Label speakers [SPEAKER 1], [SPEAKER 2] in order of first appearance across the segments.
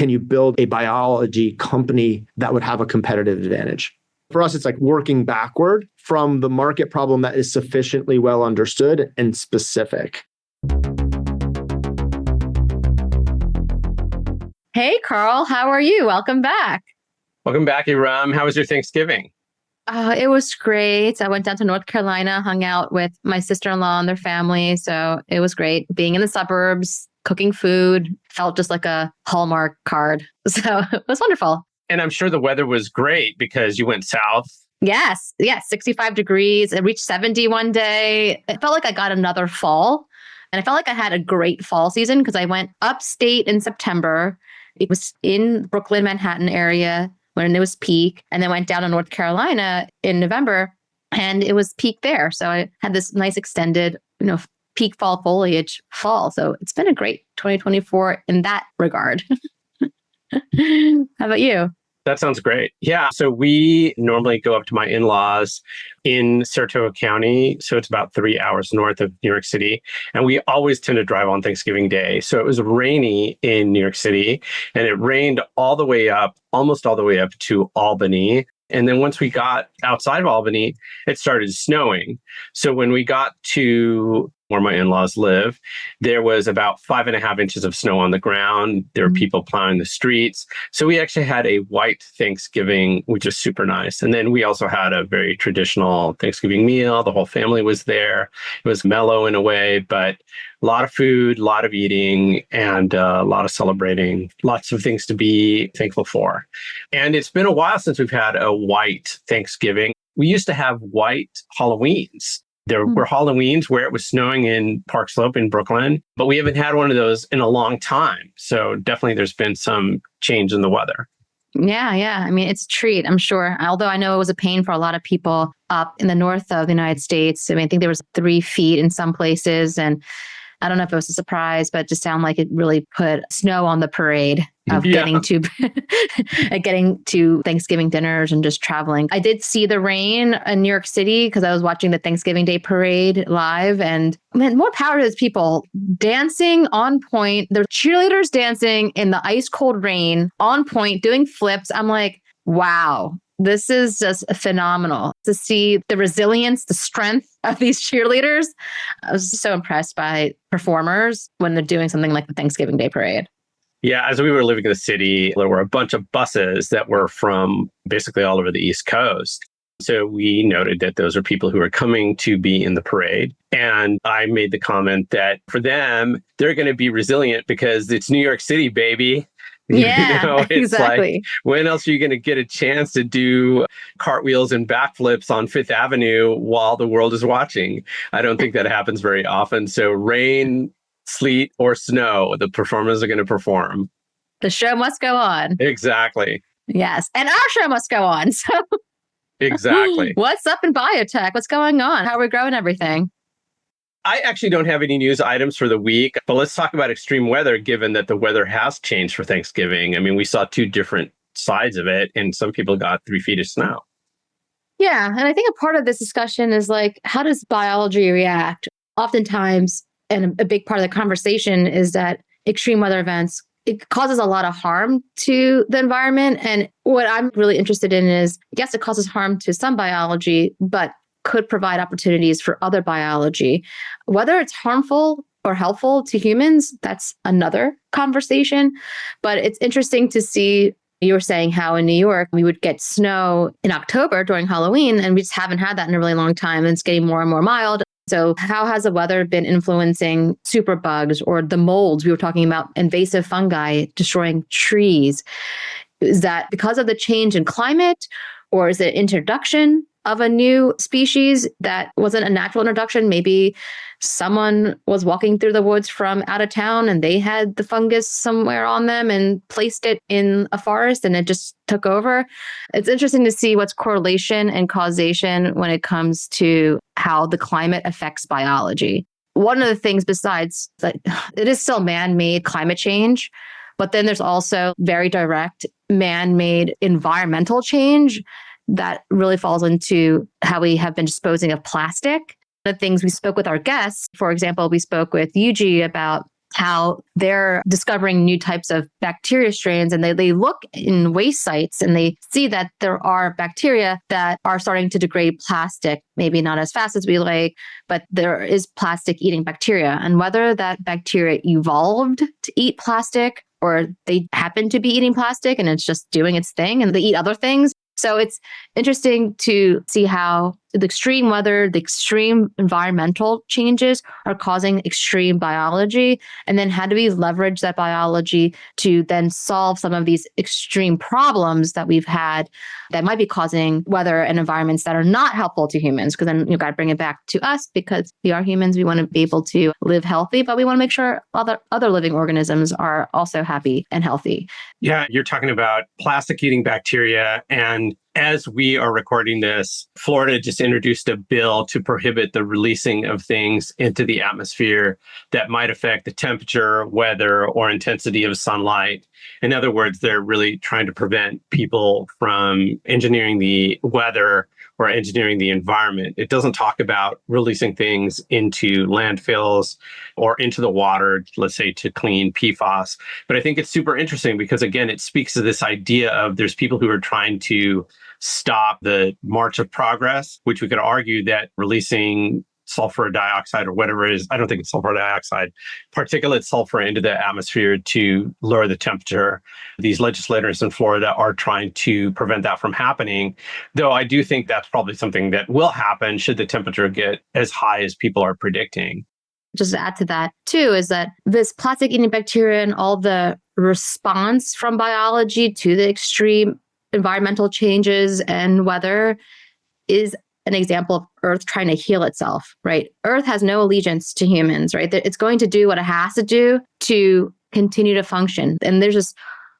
[SPEAKER 1] can you build a biology company that would have a competitive advantage? For us, it's like working backward from the market problem that is sufficiently well understood and specific.
[SPEAKER 2] Hey, Karl, how are you? Welcome back.
[SPEAKER 3] Welcome back, Erum. How was your Thanksgiving?
[SPEAKER 2] It was great. I went down to North Carolina, hung out with my sister-in-law and their family. So it was great being in the suburbs, cooking food, felt just like a Hallmark card. So it was wonderful.
[SPEAKER 3] And I'm sure the weather was great because you went south.
[SPEAKER 2] Yes, 65 degrees. It reached 70 one day. It felt like I got another fall. And I felt like I had a great fall season because I went upstate in September. It was in Brooklyn, Manhattan area when it was peak, and then went down to North Carolina in November and it was peak there. So I had this nice extended, peak fall foliage fall. So it's been a great 2024 in that regard. How about you?
[SPEAKER 3] That sounds great. Yeah. So we normally go up to my in-laws in Saratoga County. So it's about 3 hours north of New York City. And we always tend to drive on Thanksgiving Day. So it was rainy in New York City and it rained almost all the way up to Albany. And then once we got outside of Albany, it started snowing. So when we got to where my in-laws live, there was about 5.5 inches of snow on the ground. There were people plowing the streets. So we actually had a white Thanksgiving, which is super nice. And then we also had a very traditional Thanksgiving meal. The whole family was there. It was mellow in a way, but a lot of food, a lot of eating, and a lot of celebrating, lots of things to be thankful for. And it's been a while since we've had a white Thanksgiving. We used to have white Halloweens. There were Halloweens where it was snowing in Park Slope in Brooklyn, but we haven't had one of those in a long time. So definitely there's been some change in the weather.
[SPEAKER 2] Yeah. I mean, it's a treat, I'm sure. Although I know it was a pain for a lot of people up in the north of the United States. I mean, I think there was 3 feet in some places. And I don't know if it was a surprise, but it just sounded like it really put snow on the parade of getting to Thanksgiving dinners and just traveling. I did see the rain in New York City because I was watching the Thanksgiving Day parade live, and man, more power to those people dancing on point. The cheerleaders dancing in the ice cold rain on point, doing flips. I'm like, wow. This is just phenomenal to see the resilience, the strength of these cheerleaders. I was so impressed by performers when they're doing something like the Thanksgiving Day Parade.
[SPEAKER 3] Yeah, as we were living in the city, there were a bunch of buses that were from basically all over the East Coast. So we noted that those are people who are coming to be in the parade. And I made the comment that for them, they're going to be resilient because it's New York City, baby.
[SPEAKER 2] Yeah,
[SPEAKER 3] It's
[SPEAKER 2] exactly.
[SPEAKER 3] like, when else are you going to get a chance to do cartwheels and backflips on Fifth Avenue while the world is watching? I don't think that happens very often. So rain, sleet, or snow, the performers are going to perform.
[SPEAKER 2] The show must go on.
[SPEAKER 3] Exactly.
[SPEAKER 2] Yes. And our show must go on. So
[SPEAKER 3] exactly.
[SPEAKER 2] What's up in biotech? What's going on? How are we growing everything?
[SPEAKER 3] I actually don't have any news items for the week, but let's talk about extreme weather, given that the weather has changed for Thanksgiving. I mean, we saw 2 different sides of it, and some people got 3 feet of snow.
[SPEAKER 2] Yeah. And I think a part of this discussion is like, how does biology react? Oftentimes, and a big part of the conversation is that extreme weather events, it causes a lot of harm to the environment. And what I'm really interested in is, yes, it causes harm to some biology, but could provide opportunities for other biology. Whether it's harmful or helpful to humans, that's another conversation. But it's interesting to see, you were saying how in New York, we would get snow in October during Halloween, and we just haven't had that in a really long time. And it's getting more and more mild. So how has the weather been influencing superbugs or the molds? We were talking about invasive fungi destroying trees. Is that because of the change in climate, or is it introduction of a new species that wasn't a natural introduction? Maybe someone was walking through the woods from out of town and they had the fungus somewhere on them and placed it in a forest and it just took over. It's interesting to see what's correlation and causation when it comes to how the climate affects biology. One of the things besides that, it is still man-made climate change, but then there's also very direct man-made environmental change that really falls into how we have been disposing of plastic. The things we spoke with our guests, for example, we spoke with Yuji about how they're discovering new types of bacteria strains, and they look in waste sites and they see that there are bacteria that are starting to degrade plastic, maybe not as fast as we like, but there is plastic eating bacteria. And whether that bacteria evolved to eat plastic or they happen to be eating plastic and it's just doing its thing and they eat other things. So it's interesting to see how the extreme weather, the extreme environmental changes are causing extreme biology. And then how do we leverage that biology to then solve some of these extreme problems that we've had that might be causing weather and environments that are not helpful to humans? Because then you got to bring it back to us because we are humans. We want to be able to live healthy, but we want to make sure other living organisms are also happy and healthy.
[SPEAKER 3] Yeah, you're talking about plastic eating bacteria. And as we are recording this, Florida just introduced a bill to prohibit the releasing of things into the atmosphere that might affect the temperature, weather, or intensity of sunlight. In other words, they're really trying to prevent people from engineering the weather or engineering the environment. It doesn't talk about releasing things into landfills or into the water, let's say to clean PFAS. But I think it's super interesting because, again, it speaks to this idea of there's people who are trying to stop the march of progress, which we could argue that releasing sulfur dioxide or whatever it is, I don't think it's sulfur dioxide, particulate sulfur into the atmosphere to lower the temperature. These legislators in Florida are trying to prevent that from happening, though I do think that's probably something that will happen should the temperature get as high as people are predicting.
[SPEAKER 2] Just to add to that too, is that this plastic eating bacteria and all the response from biology to the extreme environmental changes and weather is an example of Earth trying to heal itself, right? Earth has no allegiance to humans, right? It's going to do what it has to do to continue to function. And there's this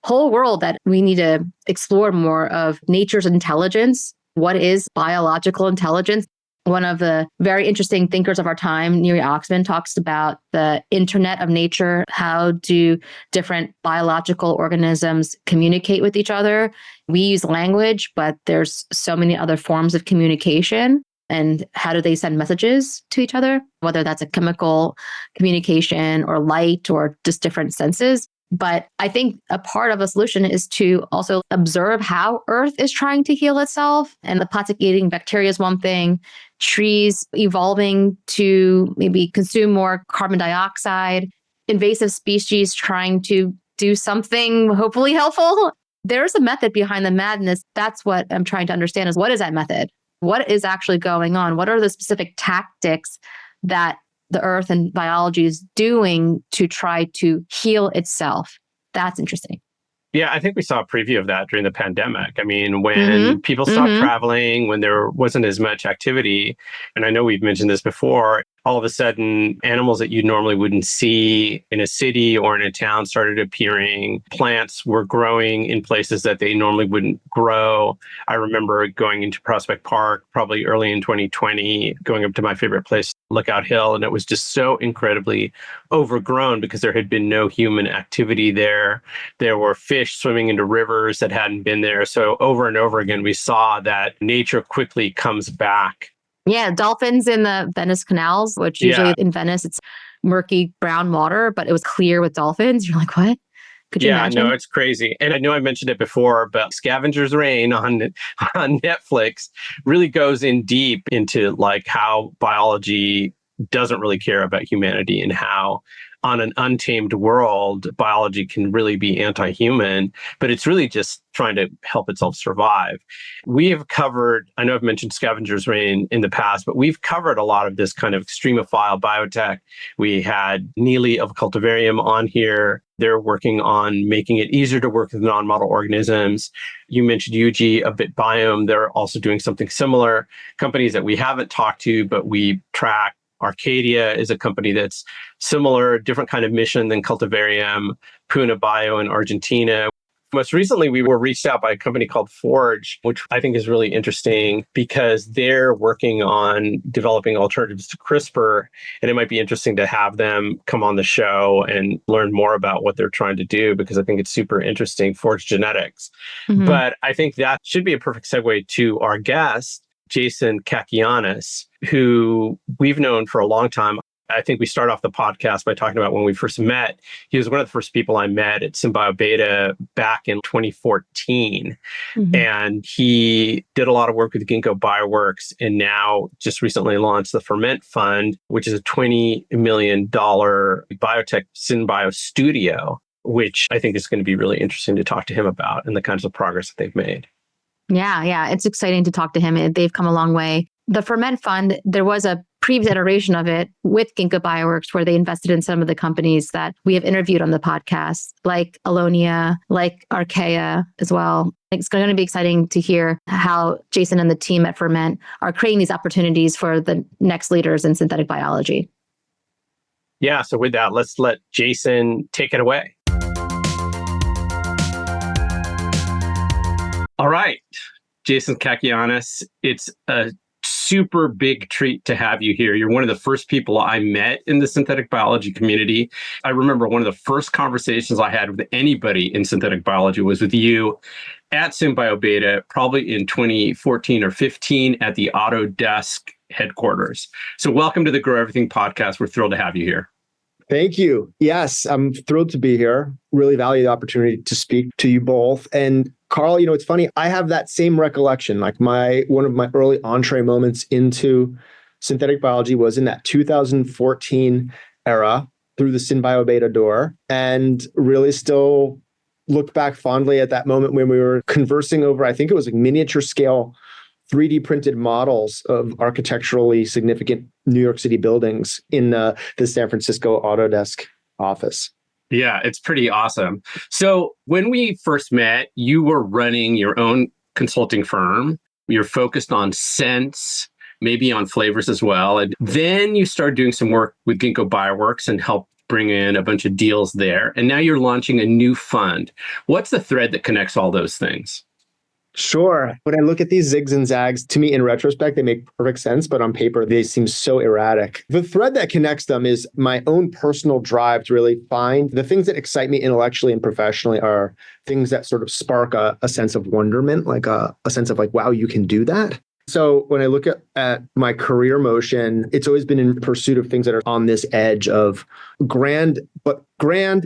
[SPEAKER 2] whole world that we need to explore more of nature's intelligence. What is biological intelligence? One of the very interesting thinkers of our time, Neary Oxman, talks about the internet of nature. How do different biological organisms communicate with each other? We use language, but there's so many other forms of communication. And how do they send messages to each other? Whether that's a chemical communication or light or just different senses. But I think a part of a solution is to also observe how Earth is trying to heal itself. And the plastic eating bacteria is one thing. Trees evolving to maybe consume more carbon dioxide, invasive species trying to do something hopefully helpful. There's a method behind the madness. That's what I'm trying to understand is what is that method? What is actually going on? What are the specific tactics that the Earth and biology is doing to try to heal itself? That's interesting.
[SPEAKER 3] Yeah, I think we saw a preview of that during the pandemic. I mean, when people stopped traveling, when there wasn't as much activity, and I know we've mentioned this before, all of a sudden, animals that you normally wouldn't see in a city or in a town started appearing. Plants were growing in places that they normally wouldn't grow. I remember going into Prospect Park, probably early in 2020, going up to my favorite place, Lookout Hill, and it was just so incredibly overgrown because there had been no human activity there. There were fish swimming into rivers that hadn't been there. So over and over again, we saw that nature quickly comes back.
[SPEAKER 2] Yeah, dolphins in the Venice canals, which usually in Venice, it's murky brown water, but it was clear with dolphins. You're like, what? Could you imagine?
[SPEAKER 3] No, it's crazy. And I know I mentioned it before, but Scavenger's Reign on Netflix really goes in deep into like how biology doesn't really care about humanity and how on an untamed world, biology can really be anti-human, but it's really just trying to help itself survive. We have covered, I know I've mentioned Scavenger's Reign in the past, but we've covered a lot of this kind of extremophile biotech. We had Neely of Cultivarium on here. They're working on making it easier to work with non-model organisms. You mentioned Yuji of BitBiome. They're also doing something similar. Companies that we haven't talked to, but we track. Arcadia is a company that's similar, different kind of mission than Cultivarium, Puna Bio in Argentina. Most recently, we were reached out by a company called Forge, which I think is really interesting because they're working on developing alternatives to CRISPR. And it might be interesting to have them come on the show and learn more about what they're trying to do because I think it's super interesting, Forge Genetics. But I think that should be a perfect segue to our guest, Jason Kakoyiannis, who we've known for a long time. I think we start off the podcast by talking about when we first met. He was one of the first people I met at Beta back in 2014. And he did a lot of work with Ginkgo Bioworks and now just recently launched the Ferment Fund, which is a $20 million biotech synbio studio, which I think is going to be really interesting to talk to him about and the kinds of progress that they've made.
[SPEAKER 2] Yeah. It's exciting to talk to him. They've come a long way. The Ferment Fund, there was a previous iteration of it with Ginkgo Bioworks where they invested in some of the companies that we have interviewed on the podcast, like Allonnia, like Archaea as well. It's going to be exciting to hear how Jason and the team at Ferment are creating these opportunities for the next leaders in synthetic biology.
[SPEAKER 3] Yeah, so with that, let's let Jason take it away. All right, Jason Kakoyiannis, it's a super big treat to have you here. You're one of the first people I met in the synthetic biology community. I remember one of the first conversations I had with anybody in synthetic biology was with you at Beta, probably in 2014 or 15 at the Autodesk headquarters. So welcome to the Grow Everything podcast. We're thrilled to have you here.
[SPEAKER 1] Thank you. Yes, I'm thrilled to be here. Really value the opportunity to speak to you both. And Karl, it's funny. I have that same recollection. Like one of my early entree moments into synthetic biology was in that 2014 era through the Beta door, and really still look back fondly at that moment when we were conversing over, I think it was like miniature scale 3D printed models of architecturally significant New York City buildings in the San Francisco Autodesk office.
[SPEAKER 3] Yeah, it's pretty awesome. So when we first met, you were running your own consulting firm. You're focused on scents, maybe on flavors as well. And then you started doing some work with Ginkgo Bioworks and helped bring in a bunch of deals there. And now you're launching a new fund. What's the thread that connects all those things?
[SPEAKER 1] Sure. When I look at these zigs and zags, to me, in retrospect, they make perfect sense, but on paper, they seem so erratic. The thread that connects them is my own personal drive to really find the things that excite me intellectually and professionally are things that sort of spark a sense of wonderment, like a sense of like, wow, you can do that. So when I look at my career motion, it's always been in pursuit of things that are on this edge of grand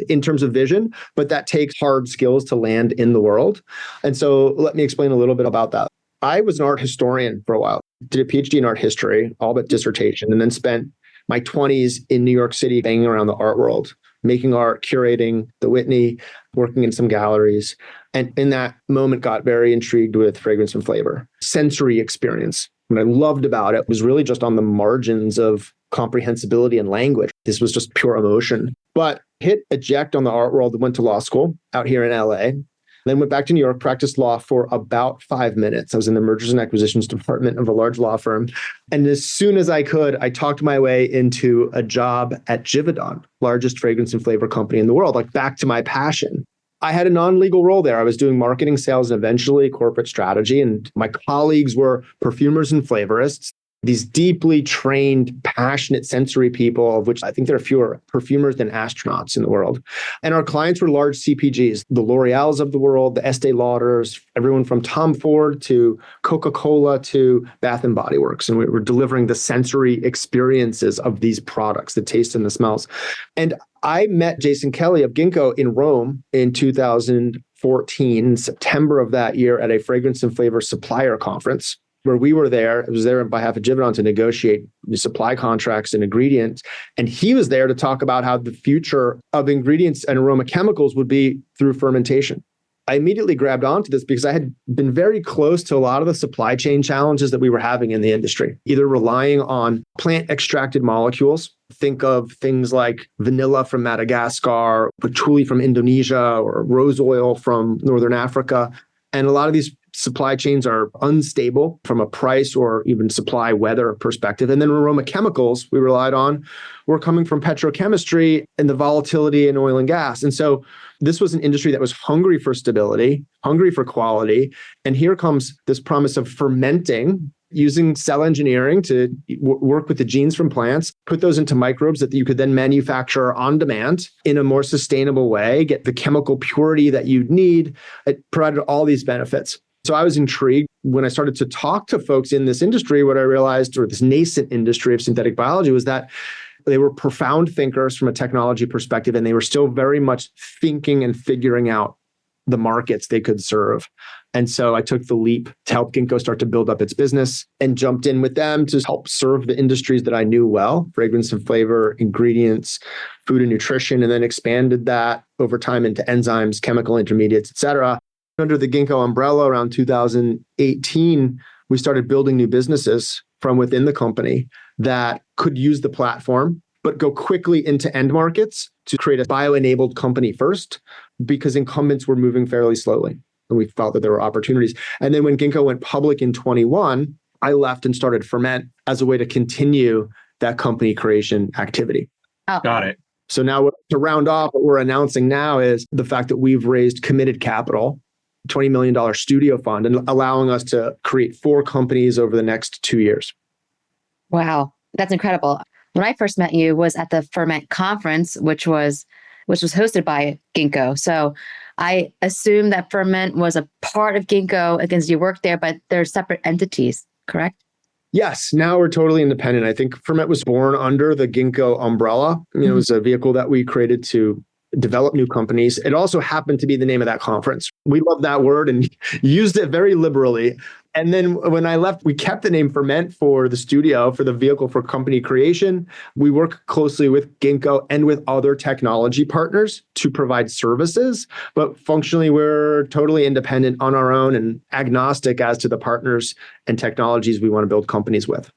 [SPEAKER 1] in terms of vision, but that takes hard skills to land in the world. And so let me explain a little bit about that. I was an art historian for a while, did a PhD in art history, all but dissertation, and then spent my 20s in New York City banging around the art world, making art, curating the Whitney, working in some galleries. And in that moment, got very intrigued with fragrance and flavor, sensory experience. What I loved about it was really just on the margins of comprehensibility and language. This was just pure emotion. But hit eject on the art world and went to law school out here in LA. Then went back to New York, practiced law for about 5 minutes. I was in the mergers and acquisitions department of a large law firm. And as soon as I could, I talked my way into a job at Givaudan, largest fragrance and flavor company in the world, like back to my passion. I had a non-legal role there. I was doing marketing, sales, and eventually corporate strategy. And my colleagues were perfumers and flavorists, these deeply trained, passionate sensory people, of which I think there are fewer perfumers than astronauts in the world. And our clients were large CPGs, the L'Oreals of the world, the Estee Lauders, everyone from Tom Ford to Coca-Cola to Bath and Body Works. And we were delivering the sensory experiences of these products, the taste and the smells. And I met Jason Kelly of Ginkgo in Rome in 2014, September of that year at a fragrance and flavor supplier conference where we were there. I was there on behalf of Givaudan to negotiate the supply contracts and ingredients. And he was there to talk about how the future of ingredients and aroma chemicals would be through fermentation. I immediately grabbed onto this because I had been very close to a lot of the supply chain challenges that we were having in the industry, either relying on plant extracted molecules. Think of things like vanilla from Madagascar, patchouli from Indonesia, or rose oil from Northern Africa. And a lot of these supply chains are unstable from a price or even supply weather perspective. And then aroma chemicals we relied on were coming from petrochemistry and the volatility in oil and gas. And so this was an industry that was hungry for stability, hungry for quality. And here comes this promise of fermenting, using cell engineering to work with the genes from plants, put those into microbes that you could then manufacture on demand in a more sustainable way, get the chemical purity that you need. It provided all these benefits. So I was intrigued when I started to talk to folks in this industry. What I realized, or this nascent industry of synthetic biology, was that They were profound thinkers from a technology perspective, and they were still very much thinking and figuring out the markets they could serve. And so I took the leap to help Ginkgo start to build up its business and jumped in with them to help serve the industries that I knew well, fragrance and flavor, ingredients, food and nutrition, and then expanded that over time into enzymes, chemical intermediates, et cetera. Under the Ginkgo umbrella around 2018, we started building new businesses from within the company that could use the platform, but go quickly into end markets to create a bio-enabled company first, because incumbents were moving fairly slowly. And we felt that there were opportunities. And then when Ginkgo went public in 21, I left and started Ferment as a way to continue that company creation activity.
[SPEAKER 2] Oh.
[SPEAKER 3] Got it.
[SPEAKER 1] So now to round off, what we're announcing now is the fact that we've raised committed capital, $20 million studio fund, and allowing us to create 4 companies over the next 2 years.
[SPEAKER 2] Wow, that's incredible. When I first met you was at the Ferment conference, which was hosted by Ginkgo. So I assume that Ferment was a part of Ginkgo against you worked there, but they're separate entities, correct?
[SPEAKER 1] Yes, now we're totally independent. I think Ferment was born under the Ginkgo umbrella. It was a vehicle that we created to develop new companies. It also happened to be the name of that conference. We love that word and used it very liberally. And then when I left, we kept the name Ferment for the studio, for the vehicle for company creation. We work closely with Ginkgo and with other technology partners to provide services, but functionally we're totally independent on our own and agnostic as to the partners and technologies we want to build companies with.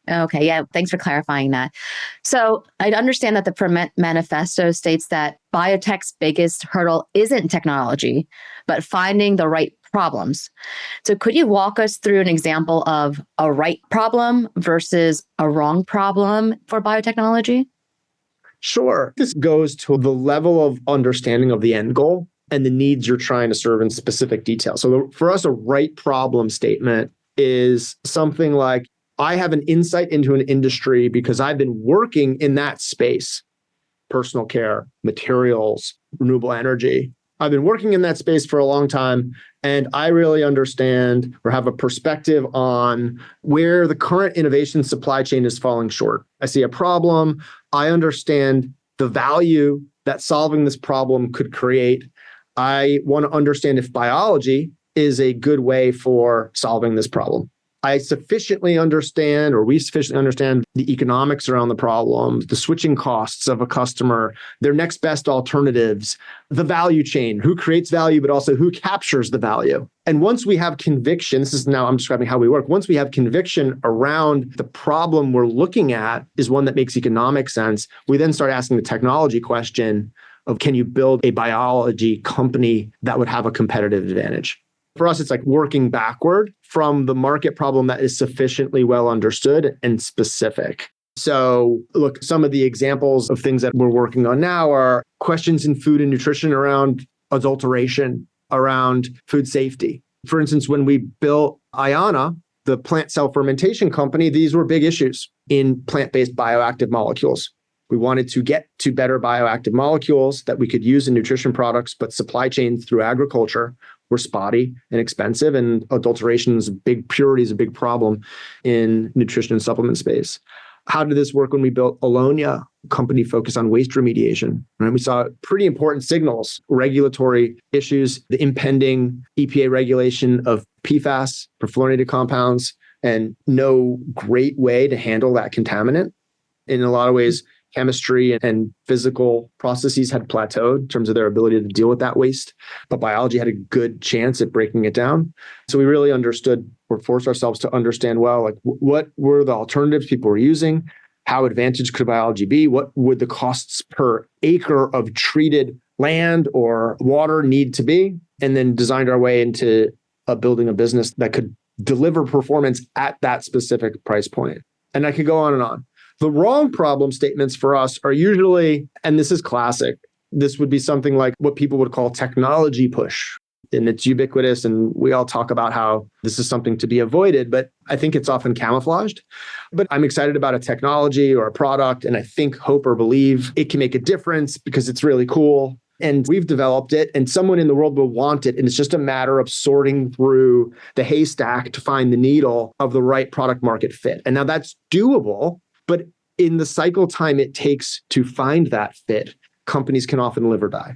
[SPEAKER 2] Okay, yeah, thanks for clarifying that. So I understand that the Ferment manifesto states that biotech's biggest hurdle isn't technology, but finding the right problems. So could you walk us through an example of a right problem versus a wrong problem for biotechnology?
[SPEAKER 1] Sure. This goes to the level of understanding of the end goal and the needs you're trying to serve in specific detail. So for us, a right problem statement is something like, I have an insight into an industry because I've been working in that space, personal care, materials, renewable energy. I've been working in that space for a long time, and I really understand or have a perspective on where the current innovation supply chain is falling short. I see a problem. I understand the value that solving this problem could create. I want to understand if biology is a good way for solving this problem. I sufficiently understand, or we sufficiently understand the economics around the problem, the switching costs of a customer, their next best alternatives, the value chain, who creates value, but also who captures the value. And once we have conviction, this is now I'm describing how we work. Once we have conviction around the problem we're looking at is one that makes economic sense, we then start asking the technology question of, can you build a biology company that would have a competitive advantage? For us, it's like working backward from the market problem that is sufficiently well understood and specific. So look, some of the examples of things that we're working on now are questions in food and nutrition around adulteration, around food safety. For instance, when we built Allonnia, the plant cell fermentation company, these were big issues in plant-based bioactive molecules. We wanted to get to better bioactive molecules that we could use in nutrition products, but supply chains through agriculture were spotty and expensive, and adulteration is purity is a big problem in nutrition and supplement space. How did this work when we built Allonnia, a company focused on waste remediation? Right? We saw pretty important signals, regulatory issues, the impending EPA regulation of PFAS, perfluorinated compounds, and no great way to handle that contaminant. In a lot of ways, chemistry and physical processes had plateaued in terms of their ability to deal with that waste, but biology had a good chance at breaking it down. So we really understood or forced ourselves to understand, well, like what were the alternatives people were using? How advantaged could biology be? What would the costs per acre of treated land or water need to be? And then designed our way into building a business that could deliver performance at that specific price point. And I could go on and on. The wrong problem statements for us are usually, and this is classic, this would be something like what people would call technology push. And it's ubiquitous, and we all talk about how this is something to be avoided, but I think it's often camouflaged. But I'm excited about a technology or a product, and I think, hope, or believe it can make a difference because it's really cool. And we've developed it, and someone in the world will want it. And it's just a matter of sorting through the haystack to find the needle of the right product market fit. And now that's doable, but in the cycle time it takes to find that fit, companies can often live or die.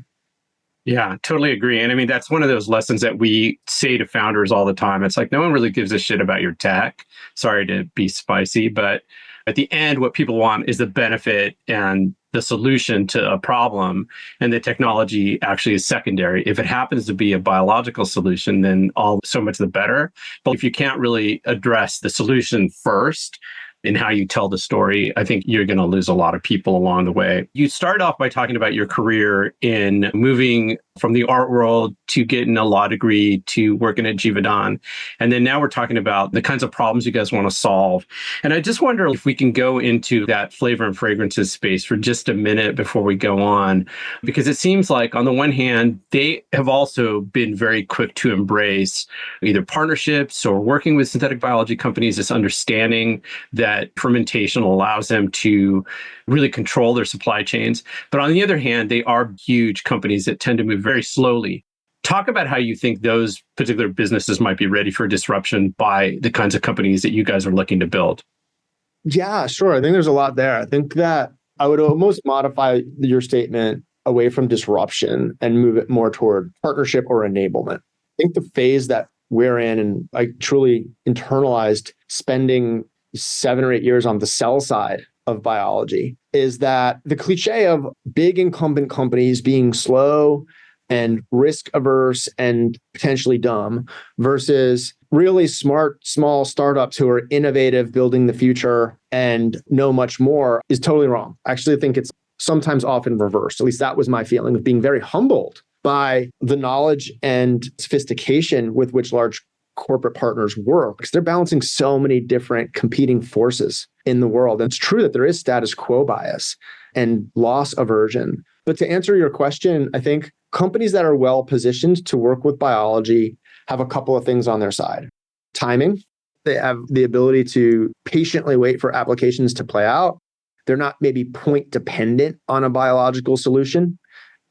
[SPEAKER 3] Yeah, totally agree. And I mean, that's one of those lessons that we say to founders all the time. It's like, no one really gives a shit about your tech. Sorry to be spicy, but at the end, what people want is the benefit and the solution to a problem. And the technology actually is secondary. If it happens to be a biological solution, then all so much the better. But if you can't really address the solution first, in how you tell the story, I think you're going to lose a lot of people along the way. You started off by talking about your career in moving from the art world to getting a law degree to working at Givaudan. And then now we're talking about the kinds of problems you guys want to solve. And I just wonder if we can go into that flavor and fragrances space for just a minute before we go on, because it seems like on the one hand, they have also been very quick to embrace either partnerships or working with synthetic biology companies, this understanding that fermentation allows them to really control their supply chains. But on the other hand, they are huge companies that tend to move very slowly. Talk about how you think those particular businesses might be ready for disruption by the kinds of companies that you guys are looking to build.
[SPEAKER 1] Yeah, sure. I think there's a lot there. I think that I would almost modify your statement away from disruption and move it more toward partnership or enablement. I think the phase that we're in, and I truly internalized spending 7 or 8 years on the sell side of biology, is that the cliche of big incumbent companies being slow and risk averse and potentially dumb versus really smart, small startups who are innovative, building the future and know much more is totally wrong. I actually think it's sometimes often reversed. At least that was my feeling of being very humbled by the knowledge and sophistication with which large corporate partners work, because they're balancing so many different competing forces in the world. And it's true that there is status quo bias and loss aversion. But to answer your question, I think companies that are well positioned to work with biology have a couple of things on their side. Timing. They have the ability to patiently wait for applications to play out. They're not maybe point dependent on a biological solution.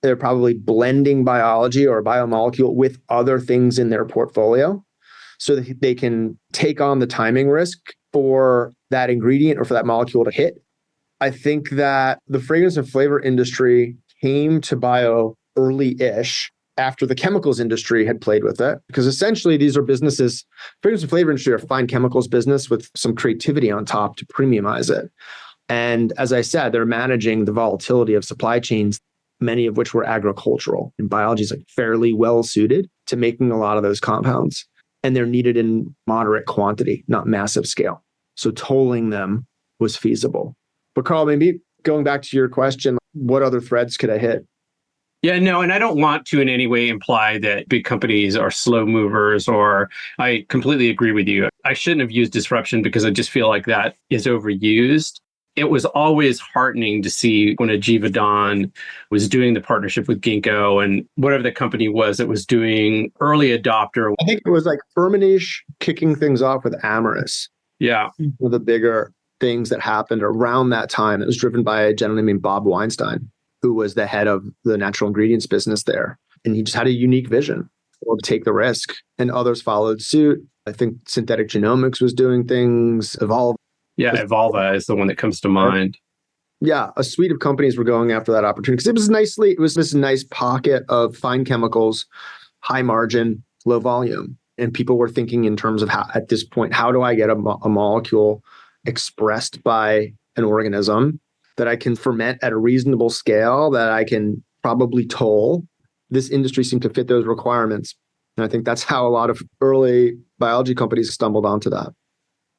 [SPEAKER 1] They're probably blending biology or a biomolecule with other things in their portfolio so that they can take on the timing risk for that ingredient or for that molecule to hit. I think that the fragrance and flavor industry came to bio early-ish after the chemicals industry had played with it, because essentially these are businesses, fragrance and flavor industry are fine chemicals business with some creativity on top to premiumize it. And as I said, they're managing the volatility of supply chains, many of which were agricultural. And biology is like fairly well suited to making a lot of those compounds. And they're needed in moderate quantity, not massive scale. So tolling them was feasible. But Karl, maybe going back to your question, what other threads could I hit?
[SPEAKER 3] Yeah, no, and I don't want to in any way imply that big companies are slow movers, or I completely agree with you. I shouldn't have used disruption because I just feel like that is overused. It was always heartening to see when a Givaudan was doing the partnership with Ginkgo and whatever the company was that was doing early adopter.
[SPEAKER 1] I think it was like Firmenich kicking things off with Amyris.
[SPEAKER 3] Yeah.
[SPEAKER 1] One of the bigger things that happened around that time. It was driven by a gentleman named Bob Weinstein, who was the head of the natural ingredients business there. And he just had a unique vision to take the risk. And others followed suit. I think synthetic genomics was doing things, Evolve.
[SPEAKER 3] Yeah, Evolva is the one that comes to mind.
[SPEAKER 1] Yeah, a suite of companies were going after that opportunity because it was this nice pocket of fine chemicals, high margin, low volume. And people were thinking in terms of how, at this point, how do I get a molecule expressed by an organism that I can ferment at a reasonable scale, that I can probably toll? This industry seemed to fit those requirements. And I think that's how a lot of early biology companies stumbled onto that.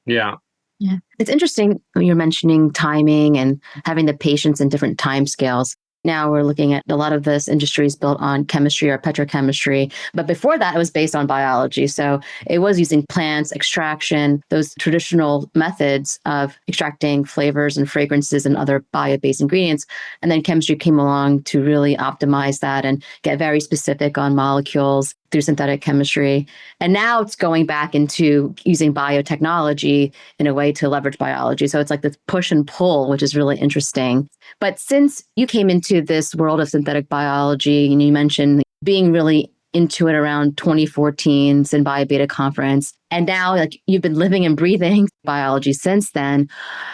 [SPEAKER 3] Yeah.
[SPEAKER 2] Yeah. It's interesting when you're mentioning timing and having the patience in different time scales. Now we're looking at a lot of this industry is built on chemistry or petrochemistry. But before that, it was based on biology. So it was using plants, extraction, those traditional methods of extracting flavors and fragrances and other bio-based ingredients. And then chemistry came along to really optimize that and get very specific on molecules through synthetic chemistry. And now it's going back into using biotechnology in a way to leverage biology. So it's like this push and pull, which is really interesting. But since you came into this world of synthetic biology and you mentioned being really into it around 2014 Synbio conference. And now like you've been living and breathing biology since then.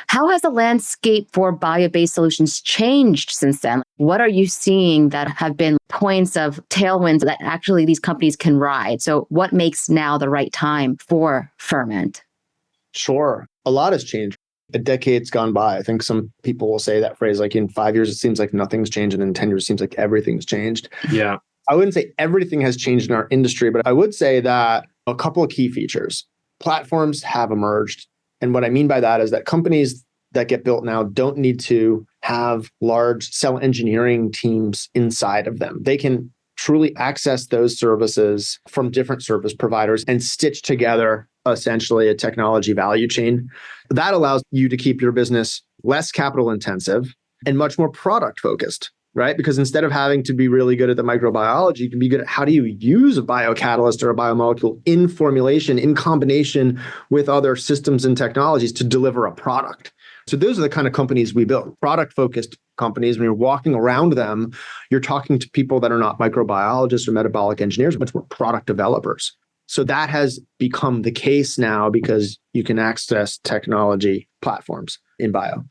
[SPEAKER 2] How has the landscape for bio-based solutions changed since then? What are you seeing that have been points of tailwinds that actually these companies can ride? So what makes now the right time for Ferment?
[SPEAKER 1] Sure. A lot has changed. A decade's gone by. I think some people will say that phrase like in 5 years, it seems like nothing's changed. And in 10 years, it seems like everything's changed.
[SPEAKER 3] Yeah.
[SPEAKER 1] I wouldn't say everything has changed in our industry, but I would say that a couple of key features. Platforms have emerged. And what I mean by that is that companies that get built now don't need to have large cell engineering teams inside of them. They can truly access those services from different service providers and stitch together essentially a technology value chain. That allows you to keep your business less capital intensive and much more product focused, right? Because instead of having to be really good at the microbiology, you can be good at how do you use a biocatalyst or a biomolecule in formulation, in combination with other systems and technologies to deliver a product. So those are the kind of companies we build, product-focused companies. When you're walking around them, you're talking to people that are not microbiologists or metabolic engineers, but more product developers. So that has become the case now because you can access technology platforms in bio.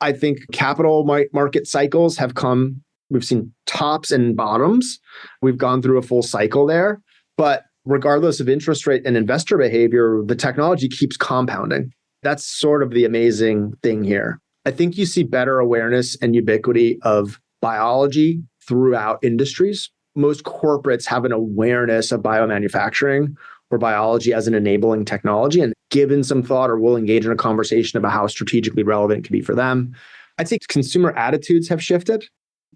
[SPEAKER 1] I think capital market cycles have come. We've seen tops and bottoms. We've gone through a full cycle there. But regardless of interest rate and investor behavior, the technology keeps compounding. That's sort of the amazing thing here. I think you see better awareness and ubiquity of biology throughout industries. Most corporates have an awareness of biomanufacturing or biology as an enabling technology and given some thought or will engage in a conversation about how strategically relevant it can be for them. I'd say consumer attitudes have shifted.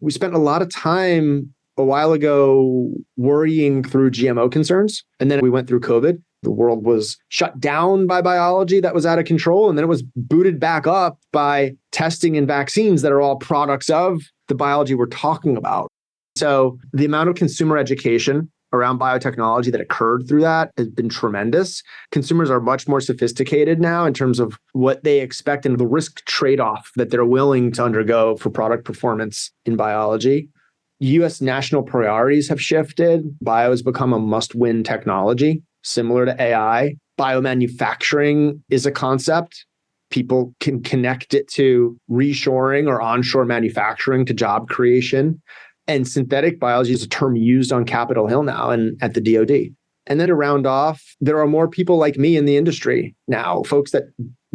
[SPEAKER 1] We spent a lot of time a while ago worrying through GMO concerns, and then we went through COVID. The world was shut down by biology that was out of control, and then it was booted back up by testing and vaccines that are all products of the biology we're talking about. So the amount of consumer education around biotechnology that occurred through that has been tremendous. Consumers are much more sophisticated now in terms of what they expect and the risk trade-off that they're willing to undergo for product performance in biology. US national priorities have shifted. Bio has become a must-win technology, similar to AI. Biomanufacturing is a concept. People can connect it to reshoring or onshore manufacturing to job creation. And synthetic biology is a term used on Capitol Hill now and at the DoD. And then to round off, there are more people like me in the industry now, folks that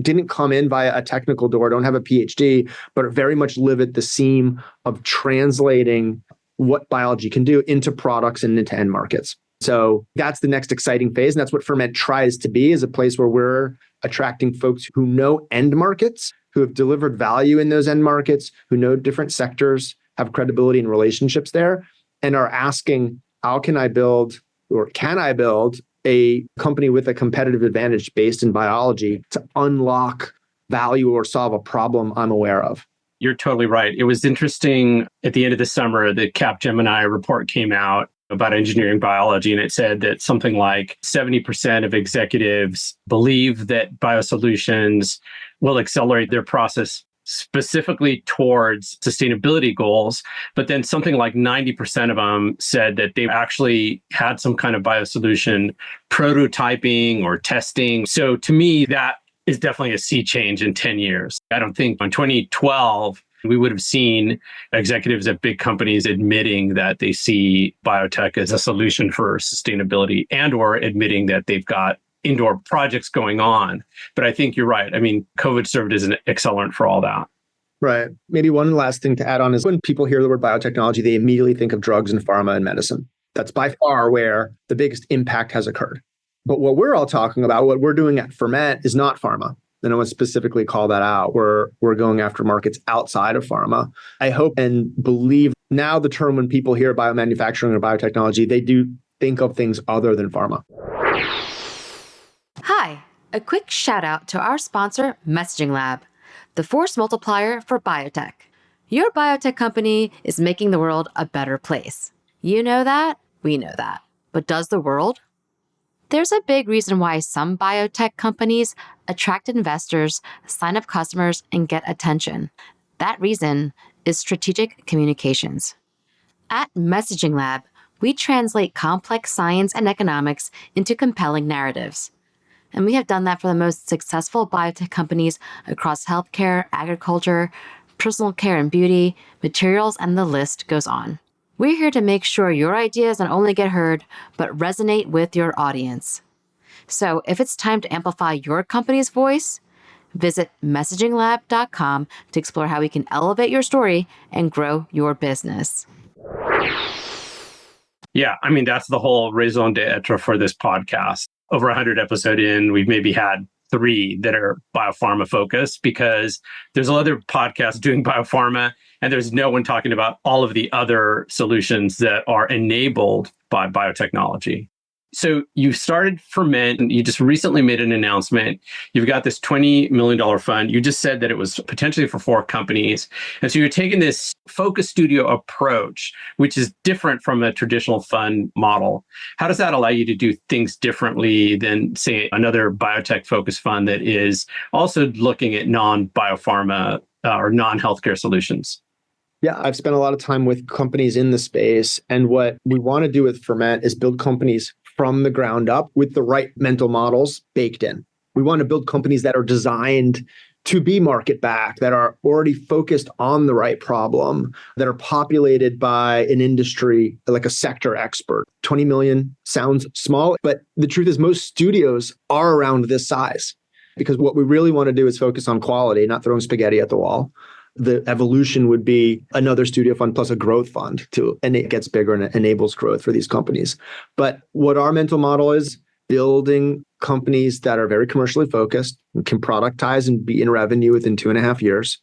[SPEAKER 1] didn't come in via a technical door, don't have a PhD, but very much live at the seam of translating what biology can do into products and into end markets. So that's the next exciting phase. And that's what Ferment tries to be, is a place where we're attracting folks who know end markets, who have delivered value in those end markets, who know different sectors, have credibility and relationships there, and are asking, how can I build, or can I build a company with a competitive advantage based in biology to unlock value or solve a problem I'm aware of?
[SPEAKER 3] You're totally right. It was interesting at the end of the summer, the Capgemini report came out about engineering biology, and it said that something like 70% of executives believe that biosolutions will accelerate their process specifically towards sustainability goals. But then something like 90% of them said that they actually had some kind of biosolution prototyping or testing. So to me, that is definitely a sea change in 10 years. I don't think in 2012, we would have seen executives at big companies admitting that they see biotech as a solution for sustainability and or admitting that they've got indoor projects going on. But I think you're right. I mean, COVID served as an accelerant for all that.
[SPEAKER 1] Right. Maybe one last thing to add on is when people hear the word biotechnology, they immediately think of drugs and pharma and medicine. That's by far where the biggest impact has occurred. But what we're all talking about, what we're doing at Ferment, is not pharma. And I want to specifically call that out. We're going after markets outside of pharma. I hope and believe now the term when people hear biomanufacturing or biotechnology, they do think of things other than pharma.
[SPEAKER 2] Hi, a quick shout out to our sponsor, Messaging Lab, the force multiplier for biotech. Your biotech company is making the world a better place. You know that, we know that. But does the world? There's a big reason why some biotech companies attract investors, sign up customers, and get attention. That reason is strategic communications. At Messaging Lab,
[SPEAKER 4] We translate complex science and economics into compelling narratives. And we have done that for the most successful biotech companies across healthcare, agriculture, personal care and beauty, materials, and the list goes on. We're here to make sure your ideas not only get heard, but resonate with your audience. So if it's time to amplify your company's voice, visit messaginglab.com to explore how we can elevate your story and grow your business.
[SPEAKER 3] Yeah, I mean, that's the whole raison d'etre for this podcast. Over 100 episodes in, we've maybe had 3 that are biopharma focused because there's other podcasts doing biopharma and there's no one talking about all of the other solutions that are enabled by biotechnology. So you started Ferment and you just recently made an announcement. You've got this $20 million fund. You just said that it was potentially for 4 companies. And so you're taking this focus studio approach, which is different from a traditional fund model. How does that allow you to do things differently than, say, another biotech focused fund that is also looking at non-biopharma or non-healthcare solutions?
[SPEAKER 1] Yeah, I've spent a lot of time with companies in the space. And what we want to do with Ferment is build companies from the ground up with the right mental models baked in. We want to build companies that are designed to be market back, that are already focused on the right problem, that are populated by an industry, like a sector expert. 20 million sounds small, but the truth is most studios are around this size because what we really want to do is focus on quality, not throwing spaghetti at the wall. The evolution would be another studio fund plus a growth fund too, and it gets bigger and it enables growth for these companies. But what our mental model is building companies that are very commercially focused and can productize and be in revenue within 2.5 years,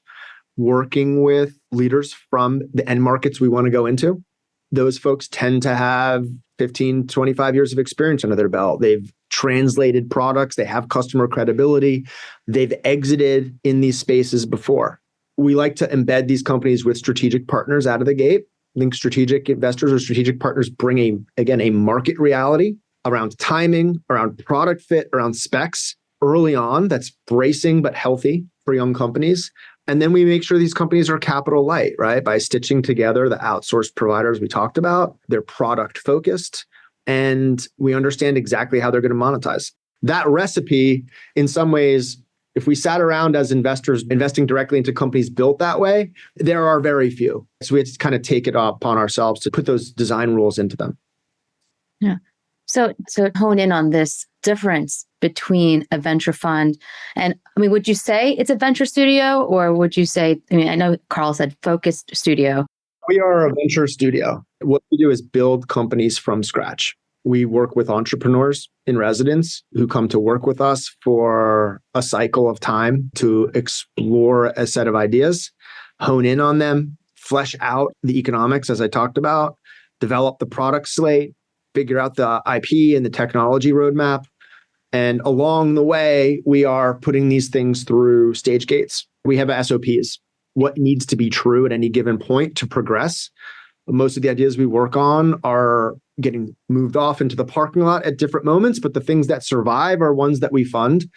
[SPEAKER 1] working with leaders from the end markets we want to go into. Those folks tend to have 15, 25 years of experience under their belt. They've translated products, they have customer credibility, they've exited in these spaces before. We like to embed these companies with strategic partners out of the gate. I think strategic investors or strategic partners bring a market reality around timing, around product fit, around specs early on that's bracing but healthy for young companies. And then we make sure these companies are capital light, right? By stitching together the outsourced providers we talked about, they're product focused, and we understand exactly how they're going to monetize. That recipe, in some ways, if we sat around as investors investing directly into companies built that way, there are very few. So we have to kind of take it upon ourselves to put those design rules into them.
[SPEAKER 2] Yeah. So hone in on this difference between a venture fund and, I mean, would you say it's a venture studio or would you say, I mean, I know Karl said focused studio.
[SPEAKER 1] We are a venture studio. What we do is build companies from scratch. We work with entrepreneurs in residence who come to work with us for a cycle of time to explore a set of ideas, hone in on them, flesh out the economics, as I talked about, develop the product slate, figure out the IP and the technology roadmap. And along the way, we are putting these things through stage gates. We have SOPs, what needs to be true at any given point to progress. Most of the ideas we work on are getting moved off into the parking lot at different moments, but the things that survive are ones that we fund.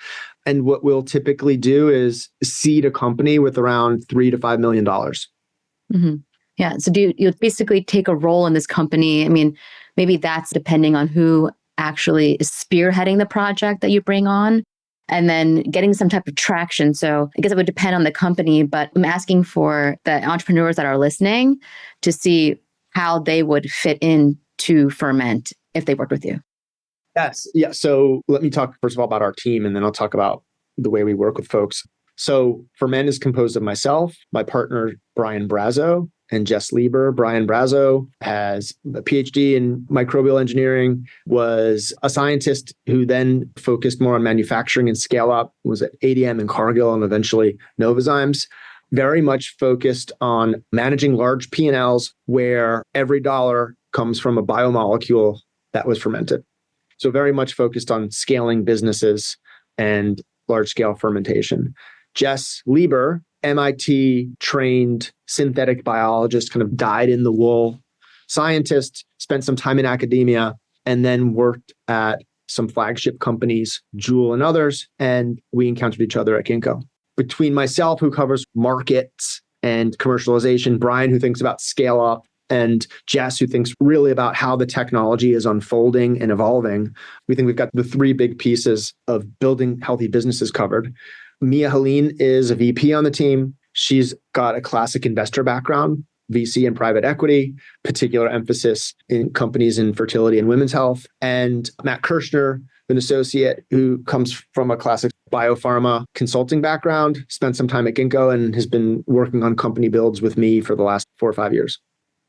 [SPEAKER 1] And what we'll typically do is seed a company with around $3 to $5 million.
[SPEAKER 2] Mm-hmm. Yeah. So do you basically take a role in this company? I mean, maybe that's depending on who actually is spearheading the project that you bring on and then getting some type of traction. So I guess it would depend on the company, but I'm asking for the entrepreneurs that are listening to see how they would fit into Ferment if they worked with you.
[SPEAKER 1] Yes. Yeah. So let me talk first of all about our team, and then I'll talk about the way we work with folks. So Ferment is composed of myself, my partner, Brian Brazo, and Jess Lieber. Brian Brazo has a PhD in microbial engineering, was a scientist who then focused more on manufacturing and scale up, was at ADM and Cargill and eventually Novozymes. Very much focused on managing large P&Ls where every dollar comes from a biomolecule that was fermented. So very much focused on scaling businesses and large-scale fermentation. Jess Lieber, MIT-trained synthetic biologist, kind of dyed-in-the-wool scientist, spent some time in academia, and then worked at some flagship companies, Juul and others, and we encountered each other at Ginkgo. Between myself, who covers markets and commercialization, Brian, who thinks about scale up and Jess, who thinks really about how the technology is unfolding and evolving. We think we've got the three big pieces of building healthy businesses covered. Mia Helene is a VP on the team. She's got a classic investor background, VC and private equity, particular emphasis in companies in fertility and women's health. And Matt Kirshner, an associate who comes from a classic biopharma consulting background, spent some time at Ginkgo and has been working on company builds with me for the last 4 or 5 years.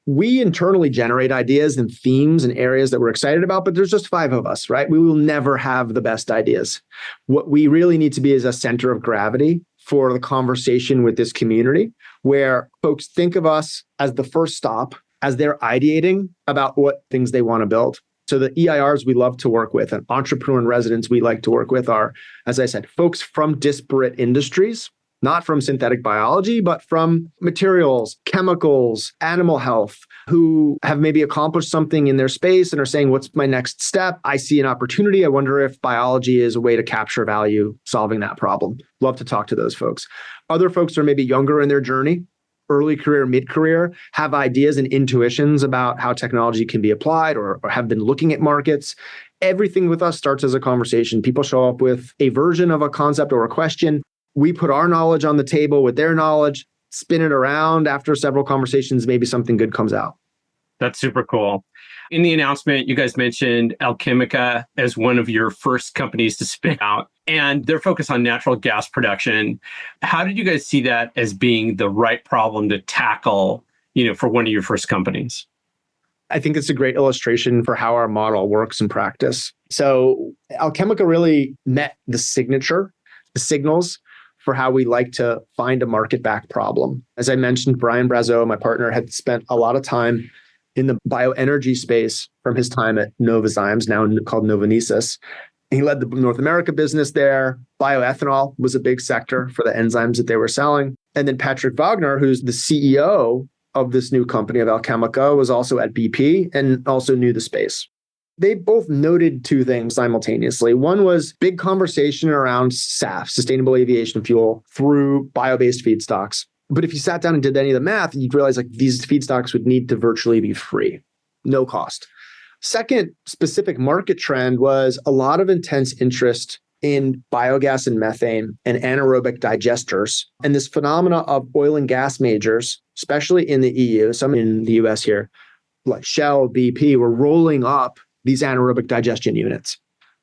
[SPEAKER 1] We internally generate ideas and themes and areas that we're excited about, but there's just 5 of us, right? We will never have the best ideas. What we really need to be is a center of gravity for the conversation with this community, where folks think of us as the first stop as they're ideating about what things they want to build. So the EIRs we love to work with and entrepreneur in residence we like to work with are, as I said, folks from disparate industries, not from synthetic biology, but from materials, chemicals, animal health, who have maybe accomplished something in their space and are saying, what's my next step? I see an opportunity. I wonder if biology is a way to capture value solving that problem. Love to talk to those folks. Other folks are maybe younger in their journey, early career, mid-career, have ideas and intuitions about how technology can be applied or have been looking at markets. Everything with us starts as a conversation. People show up with a version of a concept or a question. We put our knowledge on the table with their knowledge, spin it around. After several conversations, maybe something good comes out.
[SPEAKER 3] That's super cool. In the announcement, you guys mentioned Alchemica as one of your first companies to spin out, and they're focused on natural gas production. How did you guys see that as being the right problem to tackle, for one of your first companies?
[SPEAKER 1] I think it's a great illustration for how our model works in practice. So Alchemica really met the signals for how we like to find a market-backed problem. As I mentioned, Brian Brazeau, my partner, had spent a lot of time in the bioenergy space from his time at Novozymes, now called Novonesis. He led the North America business there. Bioethanol was a big sector for the enzymes that they were selling. And then Patrick Wagner, who's the CEO of this new company of Alchemica, was also at BP and also knew the space. They both noted 2 things simultaneously. One was big conversation around SAF, sustainable aviation fuel, through bio-based feedstocks. But if you sat down and did any of the math, you'd realize these feedstocks would need to virtually be free, no cost. Second specific market trend was a lot of intense interest in biogas and methane and anaerobic digesters. And this phenomena of oil and gas majors, especially in the EU, some in the US here, like Shell, BP, were rolling up these anaerobic digestion units.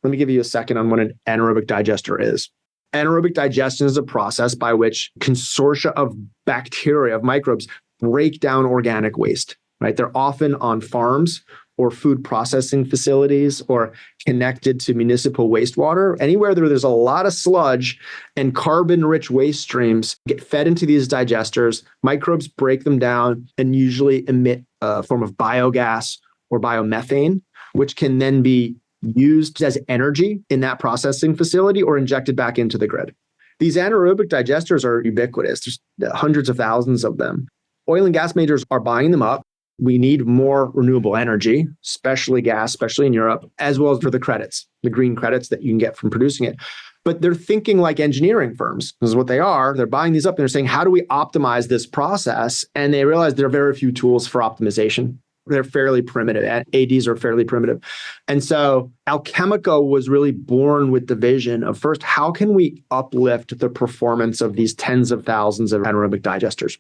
[SPEAKER 1] Let me give you a second on what an anaerobic digester is. Anaerobic digestion is a process by which consortia of bacteria, of microbes, break down organic waste, right? They're often on farms or food processing facilities or connected to municipal wastewater. Anywhere there's a lot of sludge and carbon-rich waste streams get fed into these digesters, microbes break them down and usually emit a form of biogas or biomethane, which can then be used as energy in that processing facility or injected back into the grid. These anaerobic digesters are ubiquitous. There's hundreds of thousands of them. Oil and gas majors are buying them up. We need more renewable energy, especially gas, especially in Europe, as well as for the credits, the green credits that you can get from producing it. But they're thinking like engineering firms. This is what they are. They're buying these up and they're saying, how do we optimize this process? And they realize there are very few tools for optimization. They're fairly primitive. ADs are fairly primitive. And so Alchemica was really born with the vision of first, how can we uplift the performance of these tens of thousands of anaerobic digesters?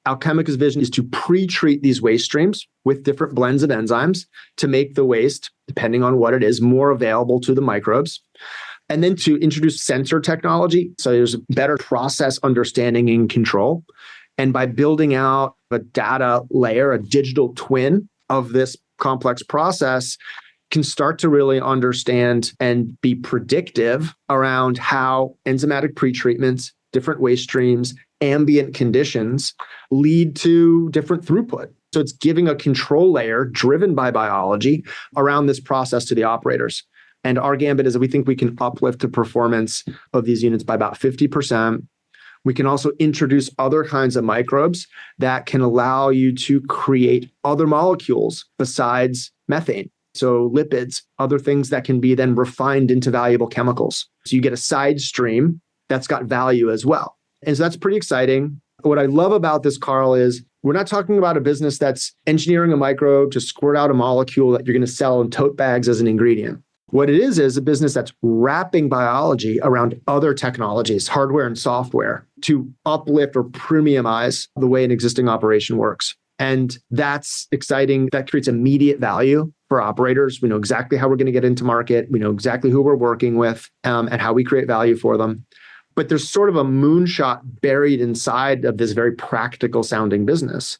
[SPEAKER 1] Alchemica's vision is to pre-treat these waste streams with different blends of enzymes to make the waste, depending on what it is, more available to the microbes. And then to introduce sensor technology, so there's a better process understanding and control. And by building out a data layer, a digital twin of this complex process, can start to really understand and be predictive around how enzymatic pretreatments, different waste streams, ambient conditions lead to different throughput. So it's giving a control layer driven by biology around this process to the operators. And our gambit is that we think we can uplift the performance of these units by about 50%. We can also introduce other kinds of microbes that can allow you to create other molecules besides methane. So lipids, other things that can be then refined into valuable chemicals. So you get a side stream that's got value as well. And so that's pretty exciting. what I love about this, Karl, is we're not talking about a business that's engineering a microbe to squirt out a molecule that you're going to sell in tote bags as an ingredient. What it is a business that's wrapping biology around other technologies, hardware and software, to uplift or premiumize the way an existing operation works. And that's exciting. That creates immediate value for operators. We know exactly how we're going to get into market. We know exactly who we're working with, and how we create value for them. But there's sort of a moonshot buried inside of this very practical sounding business.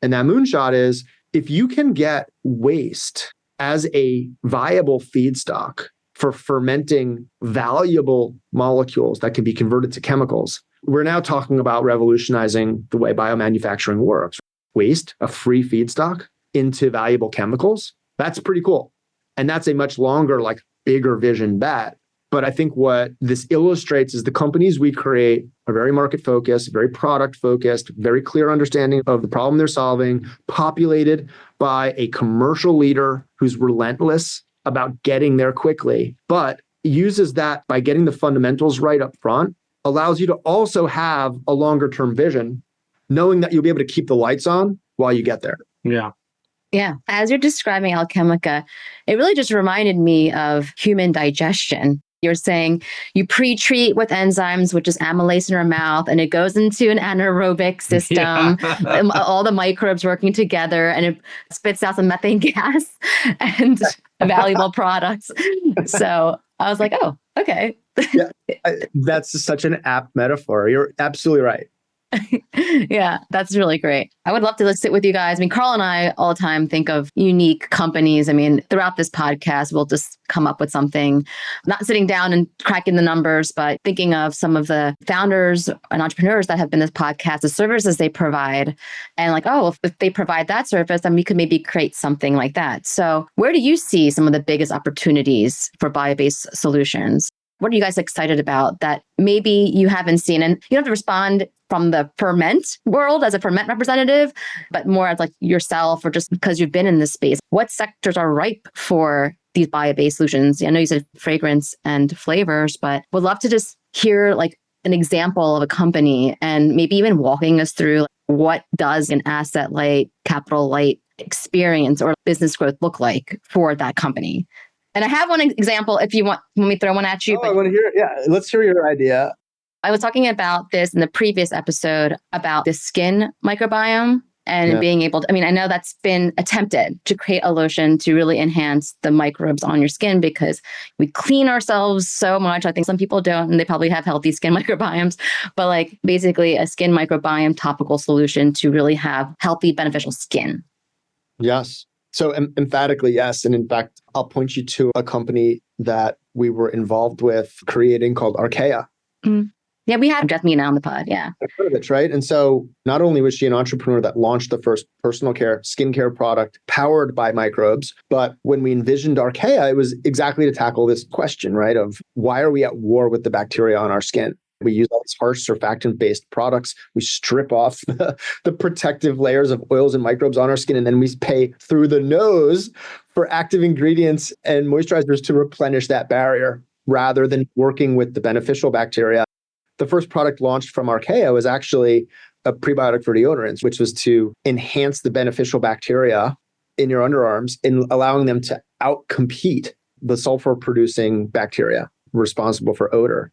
[SPEAKER 1] And that moonshot is, if you can get waste as a viable feedstock for fermenting valuable molecules that can be converted to chemicals, we're now talking about revolutionizing the way biomanufacturing works. Waste, a free feedstock, into valuable chemicals. That's pretty cool. And that's a much longer, bigger vision bet. But I think what this illustrates is the companies we create are very market focused, very product focused, very clear understanding of the problem they're solving, populated by a commercial leader who's relentless about getting there quickly, but uses that by getting the fundamentals right up front, allows you to also have a longer term vision, knowing that you'll be able to keep the lights on while you get there.
[SPEAKER 3] Yeah.
[SPEAKER 2] Yeah. As you're describing Alchemica, it really just reminded me of human digestion. You're saying you pre-treat with enzymes, which is amylase in our mouth, and it goes into an anaerobic system, all the microbes working together, and it spits out some methane gas and valuable products. So I was like, oh, okay.
[SPEAKER 1] Yeah, that's such an apt metaphor. You're absolutely right.
[SPEAKER 2] Yeah, that's really great. I would love to sit with you guys. I mean, Karl and I all the time think of unique companies. I mean, throughout this podcast, we'll just come up with something, not sitting down and cracking the numbers, but thinking of some of the founders and entrepreneurs that have been this podcast, the services they provide. And if they provide that service, then we could maybe create something like that. So where do you see some of the biggest opportunities for bio-based solutions? What are you guys excited about that maybe you haven't seen? And you don't have to respond from the ferment world as a ferment representative, but more as yourself, or just because you've been in this space. What sectors are ripe for these bio-based solutions? I know you said fragrance and flavors, but would love to just hear an example of a company and maybe even walking us through what does an asset light, capital light experience or business growth look like for that company. And I have one example if you want me to throw one at you.
[SPEAKER 1] I want to hear it. Yeah, let's hear your idea.
[SPEAKER 2] I was talking about this in the previous episode about the skin microbiome and being able to, I know that's been attempted to create a lotion to really enhance the microbes on your skin because we clean ourselves so much. I think some people don't, and they probably have healthy skin microbiomes, but basically a skin microbiome topical solution to really have healthy, beneficial skin.
[SPEAKER 1] Yes. So emphatically, yes. And in fact, I'll point you to a company that we were involved with creating called Archaea.
[SPEAKER 2] Mm. Yeah, we had Jasmine on the pod. Yeah.
[SPEAKER 1] I've heard of it, right? And so not only was she an entrepreneur that launched the first personal care, skincare product powered by microbes, but when we envisioned Archaea, it was exactly to tackle this question, right? Of why are we at war with the bacteria on our skin? We use all these harsh surfactant-based products. We strip off the protective layers of oils and microbes on our skin, and then we pay through the nose for active ingredients and moisturizers to replenish that barrier rather than working with the beneficial bacteria. The first product launched from Archaea was actually a prebiotic for deodorants, which was to enhance the beneficial bacteria in your underarms in allowing them to outcompete the sulfur-producing bacteria responsible for odor.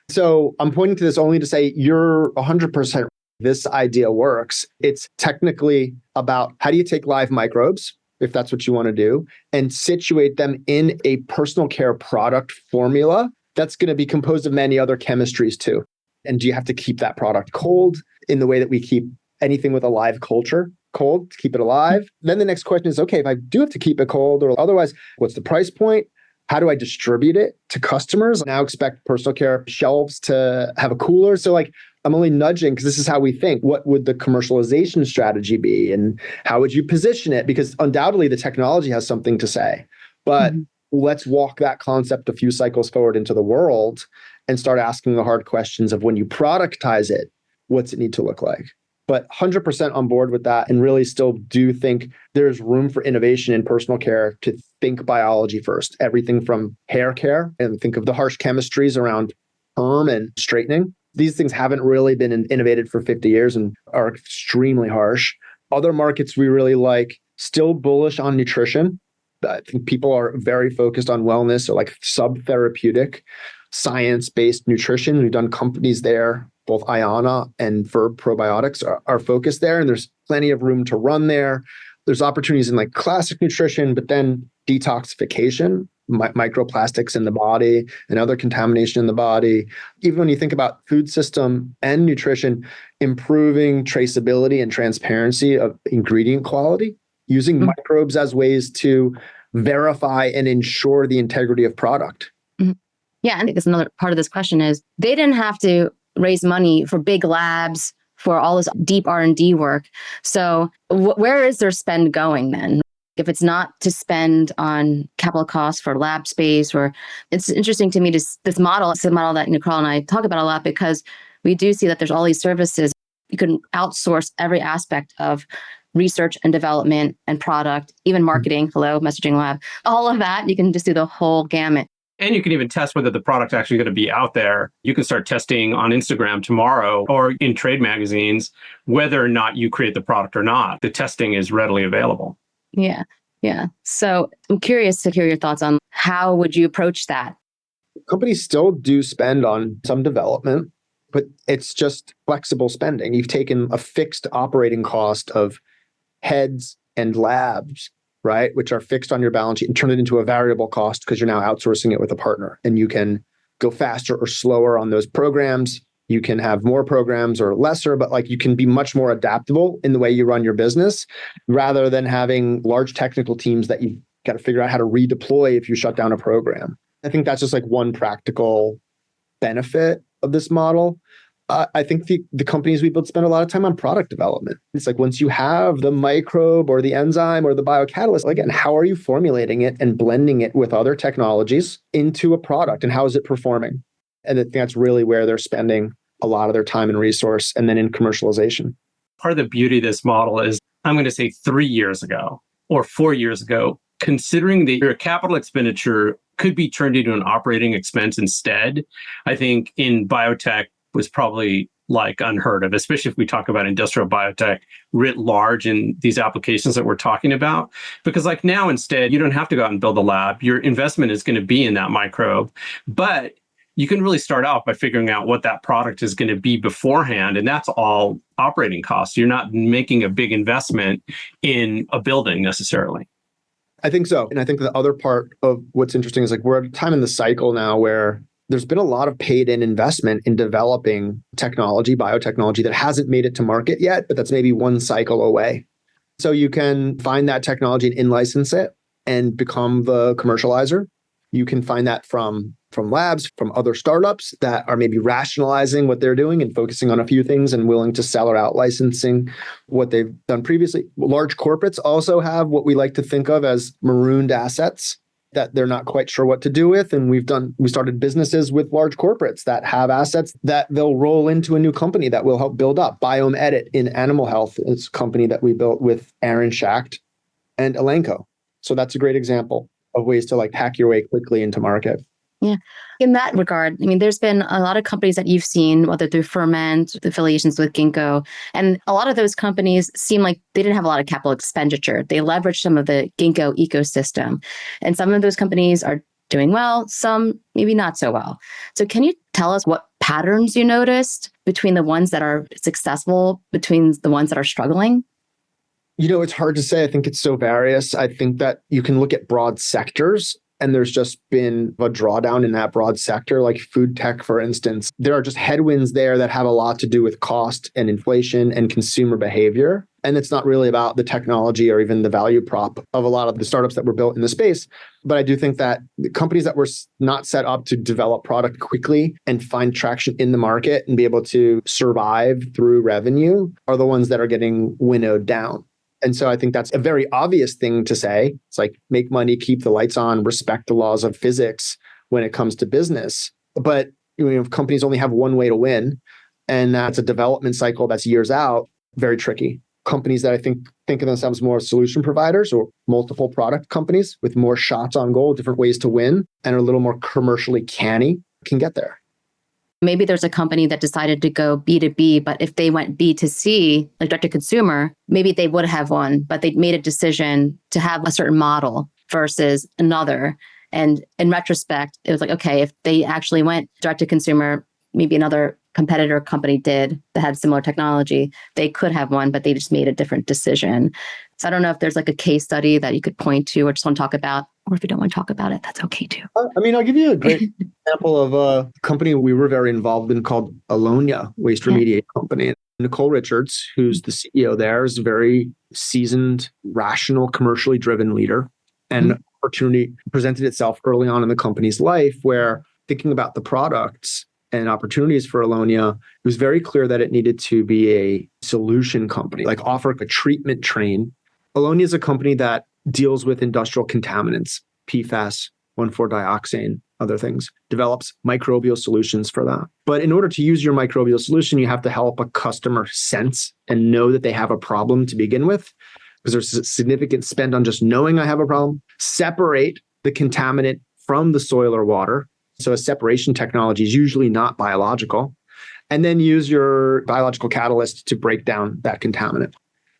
[SPEAKER 1] So I'm pointing to this only to say you're 100%. This idea works. It's technically about how do you take live microbes, if that's what you want to do, and situate them in a personal care product formula that's going to be composed of many other chemistries too. And do you have to keep that product cold in the way that we keep anything with a live culture cold to keep it alive? Then the next question is, okay, if I do have to keep it cold or otherwise, what's the price point? How do I distribute it to customers? Now expect personal care shelves to have a cooler. So I'm only nudging because this is how we think. What would the commercialization strategy be? And how would you position it? Because undoubtedly the technology has something to say. But let's walk that concept a few cycles forward into the world and start asking the hard questions of when you productize it, what's it need to look like? But 100% on board with that, and really still do think there's room for innovation in personal care to think biology first. Everything from hair care, and think of the harsh chemistries around perm and straightening, These things haven't really been innovated for 50 years and are extremely harsh. Other markets we really like, still bullish on nutrition. I think people are very focused on wellness, or like sub-therapeutic, science-based nutrition. We've done companies there, both Allonnia and Verb Probiotics are focused there, and there's plenty of room to run there. There's opportunities in like classic nutrition, but then detoxification, microplastics in the body and other contamination in the body. Even when you think about food system and nutrition, improving traceability and transparency of ingredient quality, using microbes as ways to verify and ensure the integrity of product.
[SPEAKER 2] Yeah, I think that's another part of this question is they didn't have to raise money for big labs for all this deep R&D work. So where is their spend going then? If it's not to spend on capital costs for lab space, or it's interesting to me, this model, it's a model that Karl and I talk about a lot, because we do see that there's all these services. You can outsource every aspect of research and development and product, even marketing, messaging lab, all of that. You can just do the whole gamut.
[SPEAKER 3] And you can even test whether the product's actually going to be out there. You can start testing on Instagram tomorrow or in trade magazines whether or not you create the product or not. The testing is readily available.
[SPEAKER 2] Yeah. So I'm curious to hear your thoughts on how would you approach that?
[SPEAKER 1] Companies still do spend on some development, but it's just flexible spending. You've taken a fixed operating cost of heads and labs, right, which are fixed on your balance sheet, and turn it into a variable cost because you're now outsourcing it with a partner. And you can go faster or slower on those programs. You can have more programs or lesser, but like you can be much more adaptable in the way you run your business rather than having large technical teams that you've got to figure out how to redeploy if you shut down a program. I think that's just like one practical benefit of this model. I think the companies we build spend a lot of time on product development. It's like once you have the microbe or the enzyme or the biocatalyst, again, how are you formulating it and blending it with other technologies into a product, and how is it performing? And I think that's really where they're spending a lot of their time and resource, and then in commercialization.
[SPEAKER 3] Part of the beauty of this model is, I'm going to say 3 years ago or 4 years ago, considering that your capital expenditure could be turned into an operating expense instead, I think in biotech was probably like unheard of, especially if we talk about industrial biotech writ large in these applications that we're talking about. Because like now instead, you don't have to go out and build a lab. Your investment is going to be in that microbe. But you can really start out by figuring out what that product is going to be beforehand. And that's all operating costs. You're not making a big investment in a building necessarily.
[SPEAKER 1] I think so. And I think the other part of what's interesting is like we're at a time in the cycle now where there's been a lot of paid in investment in developing technology, biotechnology that hasn't made it to market yet, but that's maybe one cycle away. So you can find that technology and in-license it and become the commercializer. You can find that from labs, from other startups that are maybe rationalizing what they're doing and focusing on a few things and willing to sell or out licensing what they've done previously. Large corporates also have what we like to think of as marooned assets that they're not quite sure what to do with. And we started businesses with large corporates that have assets that they'll roll into a new company that will help build up. Biome Edit in animal health is a company that we built with Aaron Schacht and Elanco. So that's a great example of ways to like hack your way quickly into market.
[SPEAKER 2] Yeah. In that regard, I mean, there's been a lot of companies that you've seen, whether through Ferment, the affiliations with Ginkgo, and a lot of those companies seem like they didn't have a lot of capital expenditure. They leveraged some of the Ginkgo ecosystem. And some of those companies are doing well, some maybe not so well. So can you tell us what patterns you noticed between the ones that are successful, between the ones that are struggling?
[SPEAKER 1] You know, it's hard to say. I think it's so various. I think that you can look at broad sectors, and there's just been a drawdown in that broad sector, like food tech, for instance. There are just headwinds there that have a lot to do with cost and inflation and consumer behavior. And it's not really about the technology or even the value prop of a lot of the startups that were built in the space. But I do think that the companies that were not set up to develop product quickly and find traction in the market and be able to survive through revenue are the ones that are getting winnowed down. And so I think that's a very obvious thing to say. It's like make money, keep the lights on, respect the laws of physics when it comes to business. But if companies only have one way to win, and that's a development cycle that's years out, very tricky. Companies that I think of themselves more as solution providers or multiple product companies with more shots on goal, different ways to win, and are a little more commercially canny can get there.
[SPEAKER 2] Maybe there's a company that decided to go B2B, but if they went B2C, like direct to consumer, maybe they would have won, but they made a decision to have a certain model versus another. And in retrospect, it was like, okay, if they actually went direct to consumer, maybe another competitor company did that had similar technology, they could have won, but they just made a different decision. So I don't know if there's like a case study that you could point to or just want to talk about, or if you don't want to talk about it, that's okay too.
[SPEAKER 1] I'll give you a great example of a company we were very involved in called Allonnia Waste Remediation Company. Nicole Richards, who's the CEO there, is a very seasoned, rational, commercially driven leader. And opportunity presented itself early on in the company's life where thinking about the products and opportunities for Allonnia, it was very clear that it needed to be a solution company, like offer a treatment train. Allonnia is a company that deals with industrial contaminants, PFAS, 1,4-dioxane, other things, develops microbial solutions for that. But in order to use your microbial solution, you have to help a customer sense and know that they have a problem to begin with, because there's a significant spend on just knowing I have a problem, separate the contaminant from the soil or water. So a separation technology is usually not biological, and then use your biological catalyst to break down that contaminant.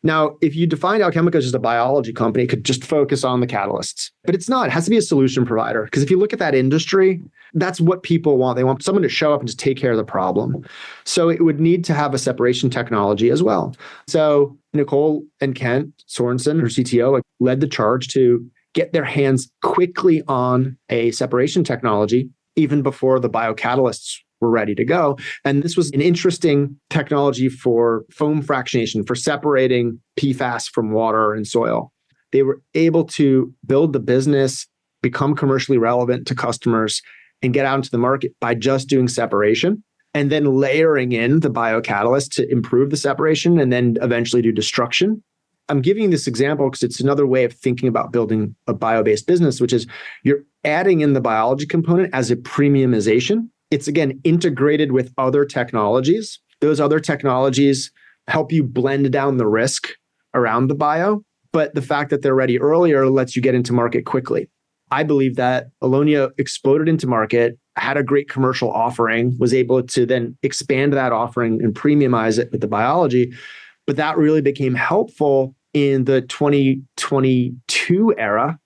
[SPEAKER 1] Now, if you define Alchemica as just a biology company, it could just focus on the catalysts, but it's not. It has to be a solution provider. Because if you look at that industry, that's what people want. They want someone to show up and just take care of the problem. So it would need to have a separation technology as well. So Nicole and Kent Sorensen, her CTO, led the charge to get their hands quickly on a separation technology, even before the biocatalysts were ready to go. And this was an interesting technology for foam fractionation, for separating PFAS from water and soil. They were able to build the business, become commercially relevant to customers, and get out into the market by just doing separation, and then layering in the biocatalyst to improve the separation and then eventually do destruction. I'm giving this example because it's another way of thinking about building a bio-based business, which is you're adding in the biology component as a premiumization. It's, again, integrated with other technologies. Those other technologies help you blend down the risk around the bio, but the fact that they're ready earlier lets you get into market quickly. I believe that Allonnia exploded into market, had a great commercial offering, was able to then expand that offering and premiumize it with the biology. But that really became helpful in the 2022 era,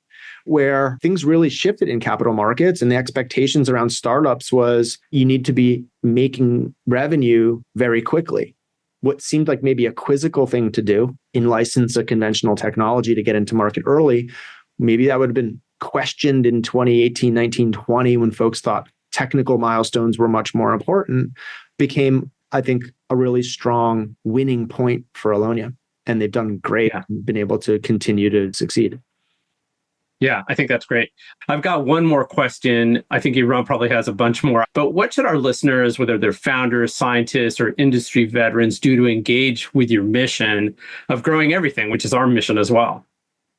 [SPEAKER 1] where things really shifted in capital markets, and the expectations around startups was you need to be making revenue very quickly. What seemed like maybe a quizzical thing to do, in license a conventional technology to get into market early, maybe that would have been questioned in 2018, 19, 20, when folks thought technical milestones were much more important, became, I think, a really strong winning point for Allonnia. And they've done great and been able to continue to succeed.
[SPEAKER 3] Yeah, I think that's great. I've got one more question. I think Erum probably has a bunch more. But what should our listeners, whether they're founders, scientists, or industry veterans, do to engage with your mission of growing everything, which is our mission as well?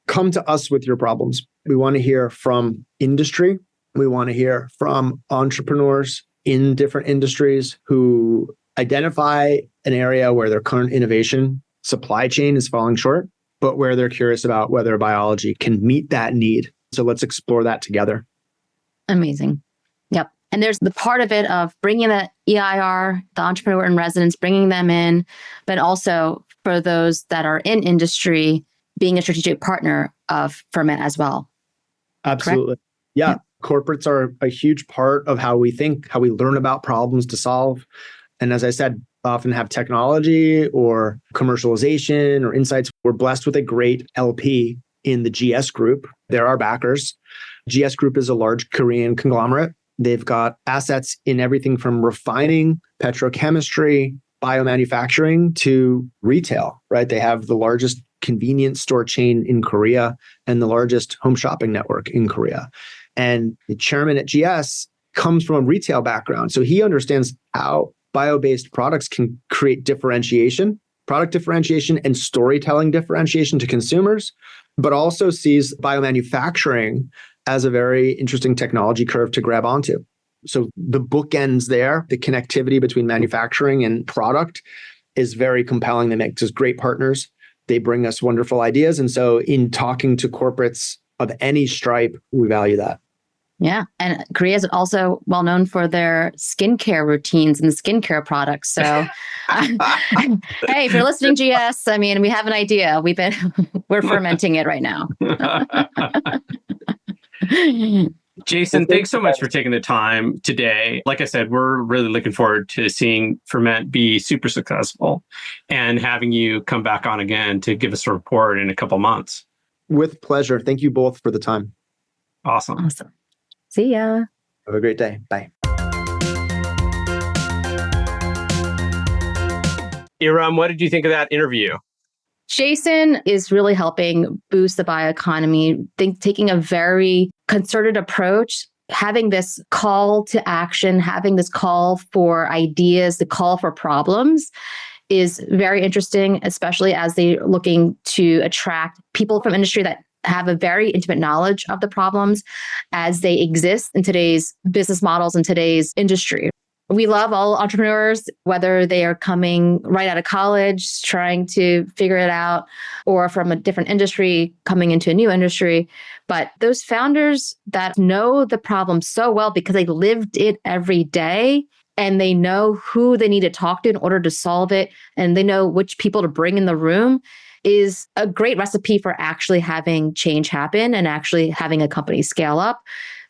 [SPEAKER 1] Come to us with your problems. We want to hear from industry. We want to hear from entrepreneurs in different industries who identify an area where their current innovation supply chain is falling short, but where they're curious about whether biology can meet that need. So let's explore that together.
[SPEAKER 2] Amazing. Yep. And there's the part of it of bringing the EIR, the entrepreneur in residence, bringing them in, but also for those that are in industry, being a strategic partner of Ferment as well.
[SPEAKER 1] Absolutely. Correct? Yeah. Corporates are a huge part of how we think, how we learn about problems to solve. And as I said, often have technology or commercialization or insights. We're blessed with a great LP in the GS Group. They're our backers. GS Group is a large Korean conglomerate. They've got assets in everything from refining, petrochemistry, biomanufacturing to retail, right? They have the largest convenience store chain in Korea and the largest home shopping network in Korea. And the chairman at GS comes from a retail background. So he understands how bio-based products can create differentiation, product differentiation and storytelling differentiation to consumers, but also sees biomanufacturing as a very interesting technology curve to grab onto. So the bookends there, the connectivity between manufacturing and product is very compelling. They make us great partners. They bring us wonderful ideas. And so in talking to corporates of any stripe, we value that.
[SPEAKER 2] Yeah. And Korea is also well known for their skincare routines and skincare products. So, hey, if you're listening, GS, I mean, we have an idea. We're fermenting it right now.
[SPEAKER 3] Jason, thanks so much for taking the time today. Like I said, we're really looking forward to seeing Ferment be super successful and having you come back on again to give us a report in a couple months.
[SPEAKER 1] With pleasure. Thank you both for the time.
[SPEAKER 3] Awesome.
[SPEAKER 2] Awesome. See ya.
[SPEAKER 1] Have a great day. Bye.
[SPEAKER 3] Erum, what did you think of that interview?
[SPEAKER 2] Jason is really helping boost the bioeconomy, taking a very concerted approach, having this call to action, having this call for ideas, the call for problems is very interesting, especially as they're looking to attract people from industry that have a very intimate knowledge of the problems as they exist in today's business models in today's industry. We love all entrepreneurs, whether they are coming right out of college, trying to figure it out, or from a different industry, coming into a new industry. But those founders that know the problem so well because they lived it every day, and they know who they need to talk to in order to solve it, and they know which people to bring in the room, is a great recipe for actually having change happen and actually having a company scale up.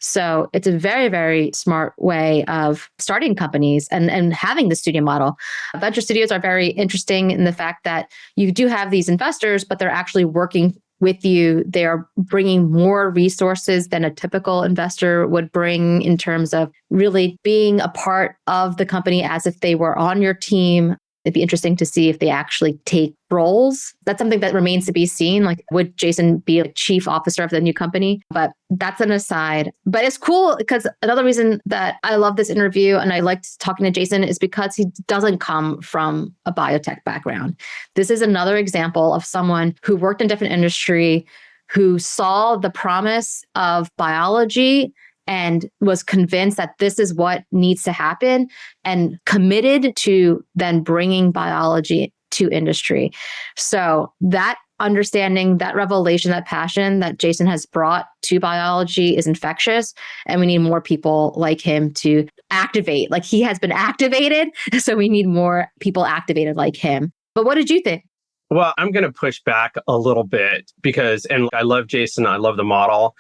[SPEAKER 2] So it's a very, very smart way of starting companies and having the studio model. Venture studios are very interesting in the fact that you do have these investors, but they're actually working with you. They're bringing more resources than a typical investor would bring in terms of really being a part of the company as if they were on your team. It'd be interesting to see if they actually take roles. That's something that remains to be seen. Like, would Jason be a chief officer of the new company? But that's an aside. But it's cool because another reason that I love this interview and I liked talking to Jason is because he doesn't come from a biotech background. This is another example of someone who worked in different industry, who saw the promise of biology and was convinced that this is what needs to happen and committed to then bringing biology to industry. So that understanding, that revelation, that passion that Jason has brought to biology is infectious. And we need more people like him to activate. Like, he has been activated. So we need more people activated like him. But what did you think?
[SPEAKER 3] Well, I'm going to push back a little bit because, and I love Jason, I love the model.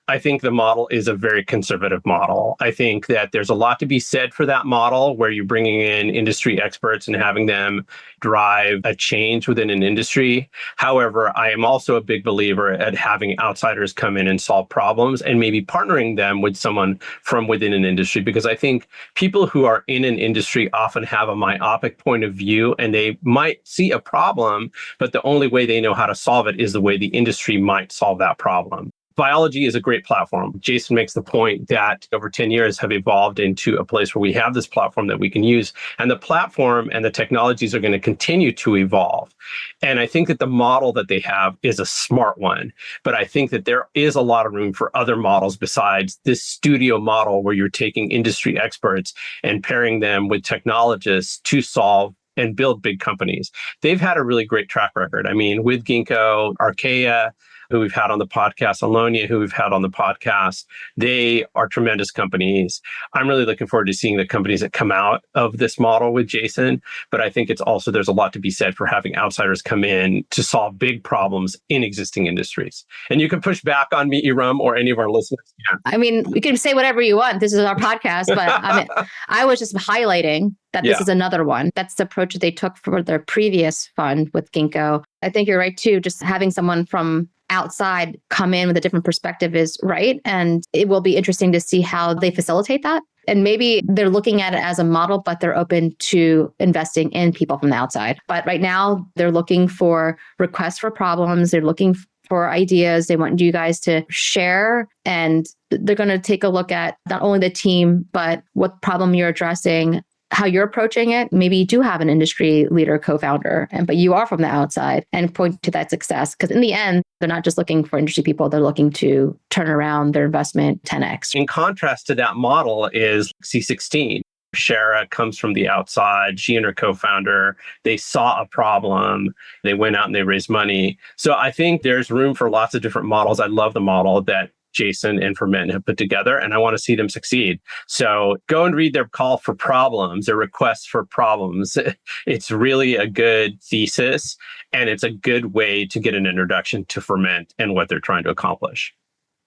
[SPEAKER 3] I think the model is a very conservative model. I think that there's a lot to be said for that model where you're bringing in industry experts and having them drive a change within an industry. However, I am also a big believer at having outsiders come in and solve problems and maybe partnering them with someone from within an industry, because I think people who are in an industry often have a myopic point of view and they might see a problem, but the only way they know how to solve it is the way the industry might solve that problem. Biology is a great platform. Jason makes the point that over 10 years have evolved into a place where we have this platform that we can use. And the platform and the technologies are going to continue to evolve. And I think that the model that they have is a smart one. But I think that there is a lot of room for other models besides this studio model where you're taking industry experts and pairing them with technologists to solve and build big companies. They've had a really great track record. I mean, with Ginkgo, Archaea, who we've had on the podcast, Allonnia, who we've had on the podcast, they are tremendous companies. I'm really looking forward to seeing the companies that come out of this model with Jason. But I think it's also, there's a lot to be said for having outsiders come in to solve big problems in existing industries. And you can push back on me, Erum, or any of our listeners. Yeah.
[SPEAKER 2] I mean, you can say whatever you want. This is our podcast, but I mean, I was just highlighting that this is another one. That's the approach that they took for their previous fund with Ginkgo. I think you're right too. Just having someone from outside come in with a different perspective is right. And it will be interesting to see how they facilitate that. And maybe they're looking at it as a model, but they're open to investing in people from the outside. But right now, they're looking for requests for problems. They're looking for ideas. They want you guys to share, and they're going to take a look at not only the team, but what problem you're addressing, how you're approaching it. Maybe you do have an industry leader, co-founder, but you are from the outside, and point to that success. Because in the end, they're not just looking for industry people, they're looking to turn around their investment 10x.
[SPEAKER 3] In contrast to that model is C16. Shara comes from the outside. She and her co-founder, they saw a problem. They went out and they raised money. So I think there's room for lots of different models. I love the model that Jason and Ferment have put together, and I want to see them succeed. So go and read their call for problems, their requests for problems. It's really a good thesis, and it's a good way to get an introduction to Ferment and what they're trying to accomplish.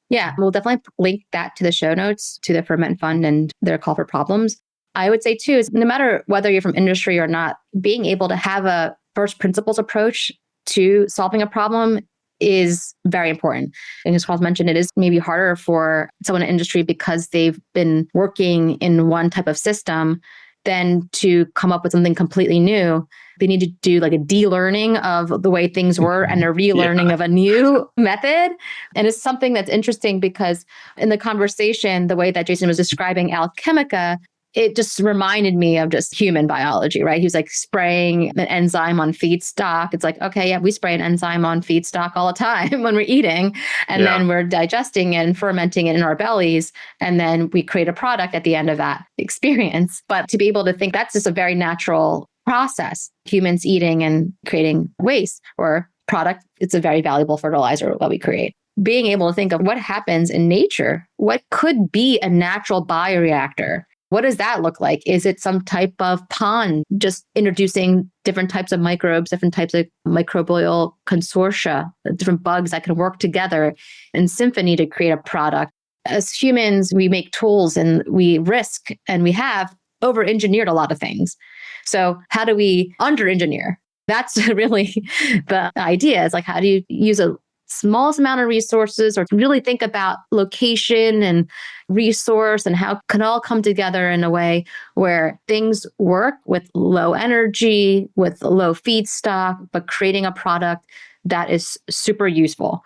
[SPEAKER 2] Yeah, we'll definitely link that to the show notes, to the Ferment Fund and their call for problems. I would say too, is no matter whether you're from industry or not, being able to have a first principles approach to solving a problem is very important. And as Carl mentioned, it is maybe harder for someone in industry because they've been working in one type of system than to come up with something completely new. They need to do like a de-learning of the way things were and a relearning of a new method. And it's something that's interesting because in the conversation, the way that Jason was describing Alchemica, it just reminded me of just human biology, right? He was like spraying an enzyme on feedstock. It's like, okay, yeah, we spray an enzyme on feedstock all the time when we're eating, and then we're digesting it and fermenting it in our bellies. And then we create a product at the end of that experience. But to be able to think that's just a very natural process, humans eating and creating waste or product, it's a very valuable fertilizer that we create. Being able to think of what happens in nature, what could be a natural bioreactor. What does that look like? Is it some type of pond just introducing different types of microbes, different types of microbial consortia, different bugs that can work together in symphony to create a product? As humans, we make tools and we risk and we have over-engineered a lot of things. So how do we under-engineer? That's really the idea. Is like, how do you use a smallest amount of resources or really think about location and resource and how can all come together in a way where things work with low energy, with low feedstock, but creating a product that is super useful.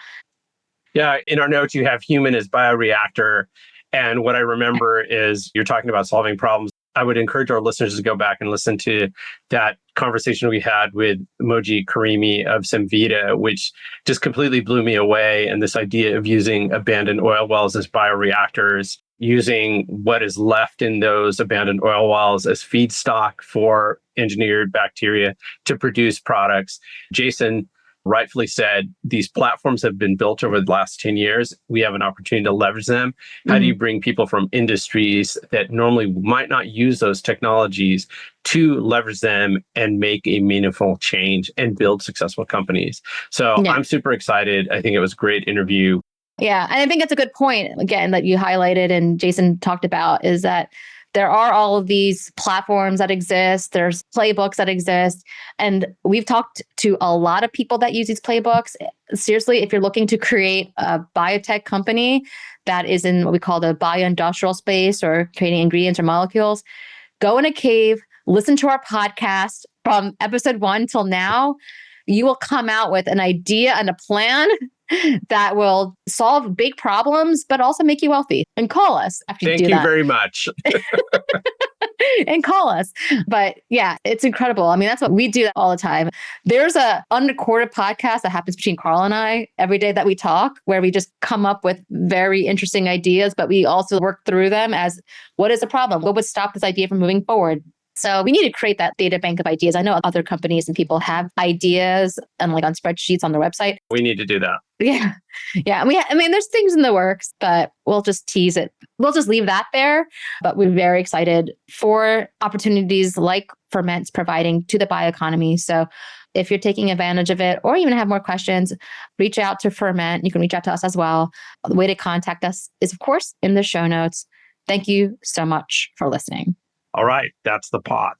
[SPEAKER 3] Yeah, in our notes, you have human as bioreactor. And what I remember is you're talking about solving problems. I would encourage our listeners to go back and listen to that conversation we had with Moji Karimi of Semvita, which just completely blew me away. And this idea of using abandoned oil wells as bioreactors, using what is left in those abandoned oil wells as feedstock for engineered bacteria to produce products. Jason rightfully said, these platforms have been built over the last 10 years. We have an opportunity to leverage them. How do you bring people from industries that normally might not use those technologies to leverage them and make a meaningful change and build successful companies? So I'm super excited. I think it was a great interview.
[SPEAKER 2] Yeah. And I think it's a good point, again, that you highlighted and Jason talked about is that there are all of these platforms that exist. There's playbooks that exist. And we've talked to a lot of people that use these playbooks. Seriously, if you're looking to create a biotech company that is in what we call the bioindustrial space or creating ingredients or molecules, go in a cave, listen to our podcast from episode 1 till now. You will come out with an idea and a plan that will solve big problems, but also make you wealthy. And call us after you do that.
[SPEAKER 3] Thank you very much.
[SPEAKER 2] And call us. But yeah, it's incredible. I mean, that's what we do all the time. There's a unrecorded podcast that happens between Karl and I every day that we talk, where we just come up with very interesting ideas, but we also work through them as what is the problem? What would stop this idea from moving forward? So we need to create that data bank of ideas. I know other companies and people have ideas and like on spreadsheets on their website.
[SPEAKER 3] We need to do that.
[SPEAKER 2] Yeah. Yeah. There's things in the works, but we'll just tease it. We'll just leave that there. But we're very excited for opportunities like Ferment's providing to the bioeconomy. So if you're taking advantage of it or even have more questions, reach out to Ferment. You can reach out to us as well. The way to contact us is, of course, in the show notes. Thank you so much for listening.
[SPEAKER 3] All right. That's the pod.